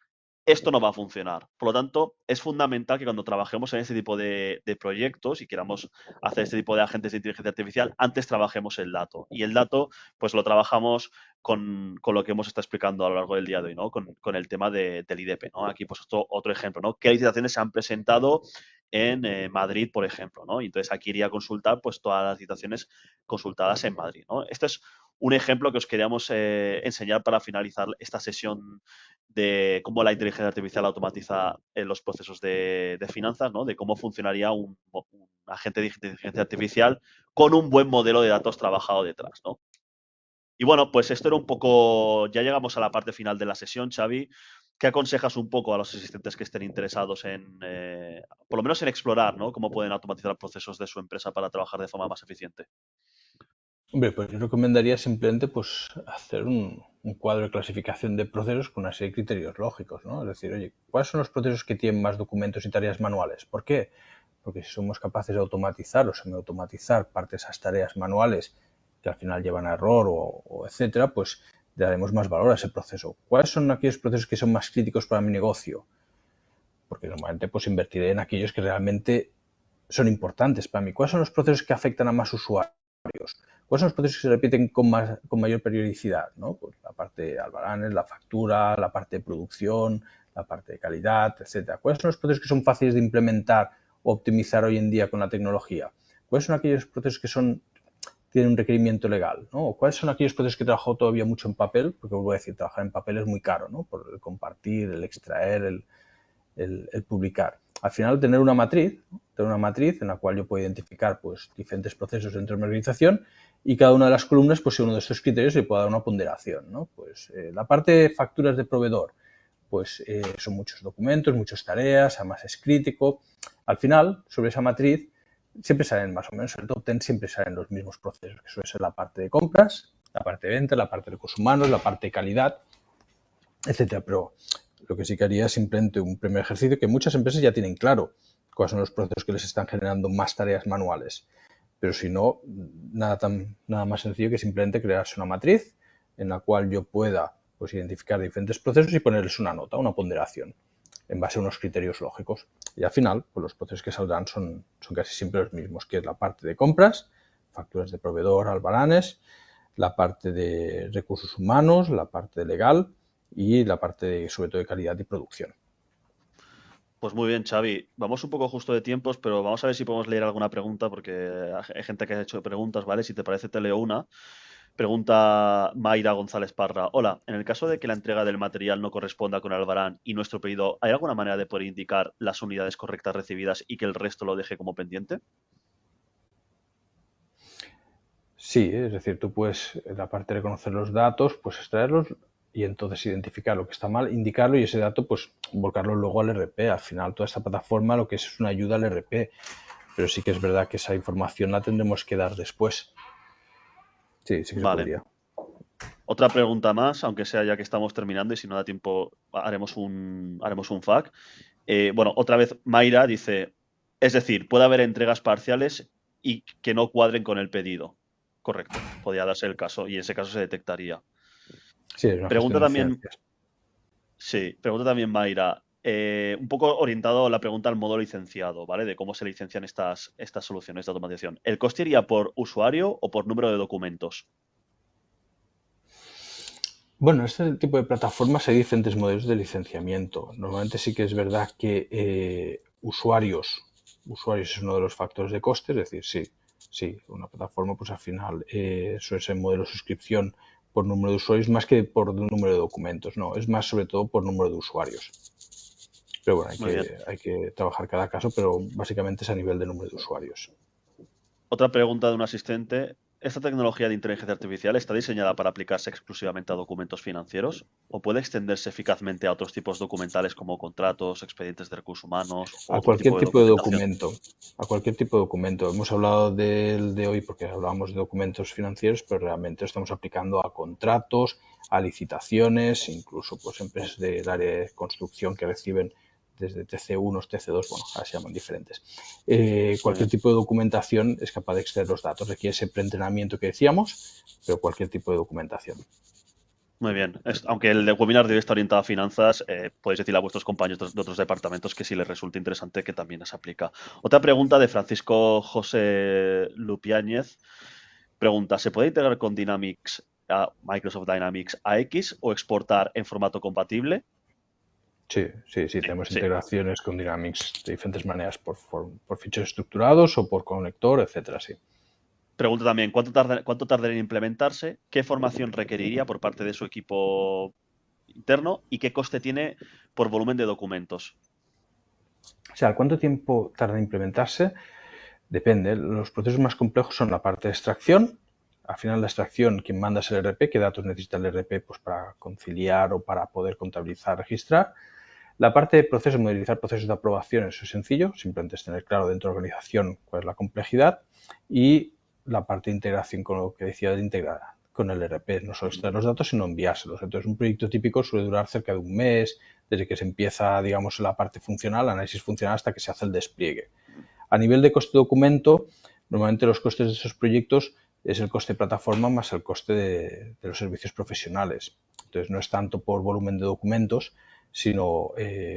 esto no va a funcionar. Por lo tanto, es fundamental que cuando trabajemos en este tipo de proyectos y queramos hacer este tipo de agentes de inteligencia artificial, antes trabajemos el dato. Y el dato, pues lo trabajamos con lo que hemos estado explicando a lo largo del día de hoy, ¿no? Con el tema del IDP, ¿no? Aquí, pues, otro ejemplo, ¿no? ¿Qué licitaciones se han presentado en Madrid, por ejemplo, ¿no? Y entonces aquí iría a consultar, pues, todas las licitaciones consultadas en Madrid, ¿no? Este es un ejemplo que os queríamos enseñar para finalizar esta sesión de cómo la inteligencia artificial automatiza los procesos de finanzas, ¿no? De cómo funcionaría un agente de inteligencia artificial con un buen modelo de datos trabajado detrás, ¿no? Y bueno, pues esto era un poco, ya llegamos a la parte final de la sesión, Xavi. ¿Qué aconsejas un poco a los asistentes que estén interesados por lo menos en explorar, ¿no? Cómo pueden automatizar procesos de su empresa para trabajar de forma más eficiente? Hombre, pues yo recomendaría simplemente pues, hacer un cuadro de clasificación de procesos con una serie de criterios lógicos, ¿no? Es decir, oye, ¿cuáles son los procesos que tienen más documentos y tareas manuales? ¿Por qué? Porque si somos capaces de automatizar o semi-automatizar parte de esas tareas manuales que al final llevan a error o etcétera, pues le daremos más valor a ese proceso. ¿Cuáles son aquellos procesos que son más críticos para mi negocio? Porque normalmente pues invertiré en aquellos que realmente son importantes para mí. ¿Cuáles son los procesos que afectan a más usuarios? ¿Cuáles son los procesos que se repiten con mayor periodicidad? ¿No? Pues la parte de albaranes, la factura, la parte de producción, la parte de calidad, etcétera. ¿Cuáles son los procesos que son fáciles de implementar o optimizar hoy en día con la tecnología? ¿Cuáles son aquellos procesos que tienen un requerimiento legal? ¿No? ¿Cuáles son aquellos procesos que trabajo todavía mucho en papel? Porque vuelvo a decir, trabajar en papel es muy caro, ¿no? Por el compartir, el extraer, el publicar. Al final, tener una matriz en la cual yo puedo identificar pues, diferentes procesos dentro de mi organización y cada una de las columnas, pues, uno de estos criterios le puedo dar una ponderación, ¿no? Pues la parte de facturas de proveedor, pues son muchos documentos, muchas tareas, además es crítico. Al final, sobre esa matriz, siempre salen más o menos, el top 10 siempre salen los mismos procesos, que suele ser la parte de compras, la parte de venta, la parte de recursos humanos, la parte de calidad, etcétera. Pero lo que sí que haría es simplemente un primer ejercicio que muchas empresas ya tienen claro cuáles son los procesos que les están generando más tareas manuales. Pero si no, nada más sencillo que simplemente crearse una matriz en la cual yo pueda pues, identificar diferentes procesos y ponerles una nota, una ponderación, en base a unos criterios lógicos. Y al final, pues los procesos que saldrán son casi siempre los mismos, que es la parte de compras, facturas de proveedor, albaranes, la parte de recursos humanos, la parte de legal y la parte sobre todo de calidad y producción. Pues muy bien, Xavi. Vamos un poco justo de tiempos, pero vamos a ver si podemos leer alguna pregunta, porque hay gente que ha hecho preguntas, ¿vale? Si te parece, te leo una. Pregunta Mayra González Parra. Hola, en el caso de que la entrega del material no corresponda con el albarán y nuestro pedido, ¿hay alguna manera de poder indicar las unidades correctas recibidas y que el resto lo deje como pendiente? Sí, es decir, tú puedes, en la parte de reconocer los datos, pues extraerlos y entonces identificar lo que está mal, indicarlo y ese dato, pues volcarlo luego al RP. Al final, toda esta plataforma lo que es una ayuda al RP, pero sí que es verdad que esa información la tendremos que dar después. Sí, sí que se Vale. podría. Otra pregunta más, aunque sea ya que estamos terminando y si no da tiempo haremos un FAQ. Bueno, otra vez Mayra dice, es decir, puede haber entregas parciales y que no cuadren con el pedido. Correcto, podría darse el caso y en ese caso se detectaría. Sí, es una gestión Pregunta de también, incidencias. sí, pregunta también Mayra, un poco orientado la pregunta al modo licenciado, ¿vale? De cómo se licencian estas soluciones de automatización. ¿El coste iría por usuario o por número de documentos? Bueno, este tipo de plataformas hay diferentes modelos de licenciamiento. Normalmente sí que es verdad que usuarios es uno de los factores de coste, es decir, sí, una plataforma pues al final suele ser modelo de suscripción por número de usuarios más que por número de documentos, no, es más sobre todo por número de usuarios. Pero bueno, Muy bien. hay que trabajar cada caso, pero básicamente es a nivel de número de usuarios. Otra pregunta de un asistente. ¿Esta tecnología de inteligencia artificial está diseñada para aplicarse exclusivamente a documentos financieros o puede extenderse eficazmente a otros tipos documentales como contratos, expedientes de recursos humanos o A otro cualquier tipo de tipo de documentación? documento, a cualquier tipo de documento. Hemos hablado del de hoy porque hablábamos de documentos financieros, pero realmente lo estamos aplicando a contratos, a licitaciones, incluso pues empresas del área de construcción que reciben desde TC1, TC2, bueno, ahora se llaman diferentes. Muy Cualquier bien. tipo de documentación es capaz de extraer los datos. Requiere ese preentrenamiento que decíamos, pero cualquier tipo de documentación. Muy bien. Aunque el de webinar de hoy está orientado a finanzas, podéis decirle a vuestros compañeros de otros departamentos que si les resulta interesante que también se aplica. Otra pregunta de Francisco José Lupiáñez. Pregunta, ¿se puede integrar con Dynamics, Microsoft Dynamics AX o exportar en formato compatible? Sí, Sí, tenemos sí. integraciones con Dynamics de diferentes maneras, por ficheros estructurados o por conector, etcétera, sí. Pregunta también, cuánto tardaría en implementarse? ¿Qué formación requeriría por parte de su equipo interno? ¿Y qué coste tiene por volumen de documentos? O sea, ¿cuánto tiempo tarda en implementarse? Depende. Los procesos más complejos son la parte de extracción. Al final, la extracción, quien manda es el RP, qué datos necesita el RP pues, para conciliar o para poder contabilizar, registrar. La parte de procesos, modelizar procesos de aprobación, eso es sencillo, simplemente es tener claro dentro de la organización cuál es la complejidad. Y la parte de integración con lo que decía de integrar con el RP, no solo extraer los datos, sino enviárselos. Entonces, un proyecto típico suele durar cerca de un mes, desde que se empieza, digamos, la parte funcional, análisis funcional, hasta que se hace el despliegue. A nivel de coste de documento, normalmente los costes de esos proyectos es el coste de plataforma más el coste de los servicios profesionales. Entonces, no es tanto por volumen de documentos, sino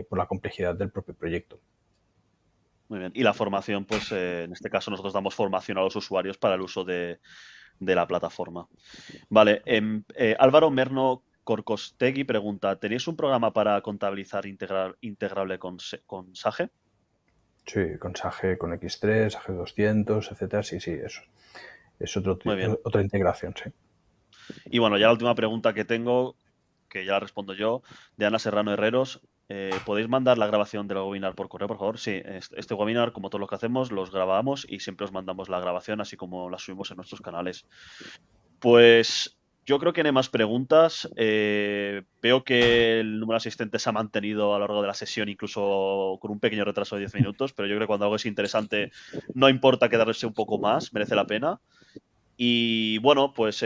por la complejidad del propio proyecto. Muy bien. Y la formación, pues en este caso nosotros damos formación a los usuarios para el uso de la plataforma. Vale. Álvaro Merno Corcostegui pregunta, ¿tenéis un programa para contabilizar integrable con Sage? Sí, con SAGE, con X3, SAGE 200, etcétera. Sí, eso es Muy bien. otra integración, sí. Y bueno, ya la última pregunta que tengo, que ya la respondo yo, de Ana Serrano Herreros. ¿Podéis mandar la grabación del webinar por correo, por favor? Sí, este webinar, como todos los que hacemos, los grabamos y siempre os mandamos la grabación, así como la subimos en nuestros canales. Pues yo creo que no hay más preguntas. Veo que el número de asistentes se ha mantenido a lo largo de la sesión, incluso con un pequeño retraso de 10 minutos, pero yo creo que cuando algo es interesante, no importa quedarse un poco más, merece la pena. Y bueno, pues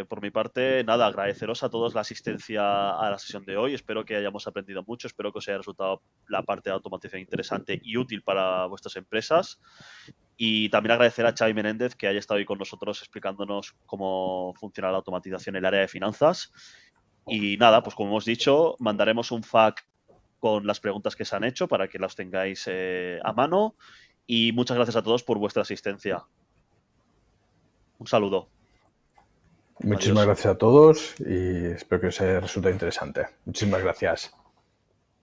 por mi parte, nada, agradeceros a todos la asistencia a la sesión de hoy. Espero que hayamos aprendido mucho, espero que os haya resultado la parte de automatización interesante y útil para vuestras empresas. Y también agradecer a Xavi Menéndez que haya estado hoy con nosotros explicándonos cómo funciona la automatización en el área de finanzas. Y nada, pues como hemos dicho, mandaremos un FAQ con las preguntas que se han hecho para que las tengáis a mano. Y muchas gracias a todos por vuestra asistencia. Un saludo. Muchísimas Adiós. gracias a todos y espero que os haya resultado interesante. Muchísimas gracias.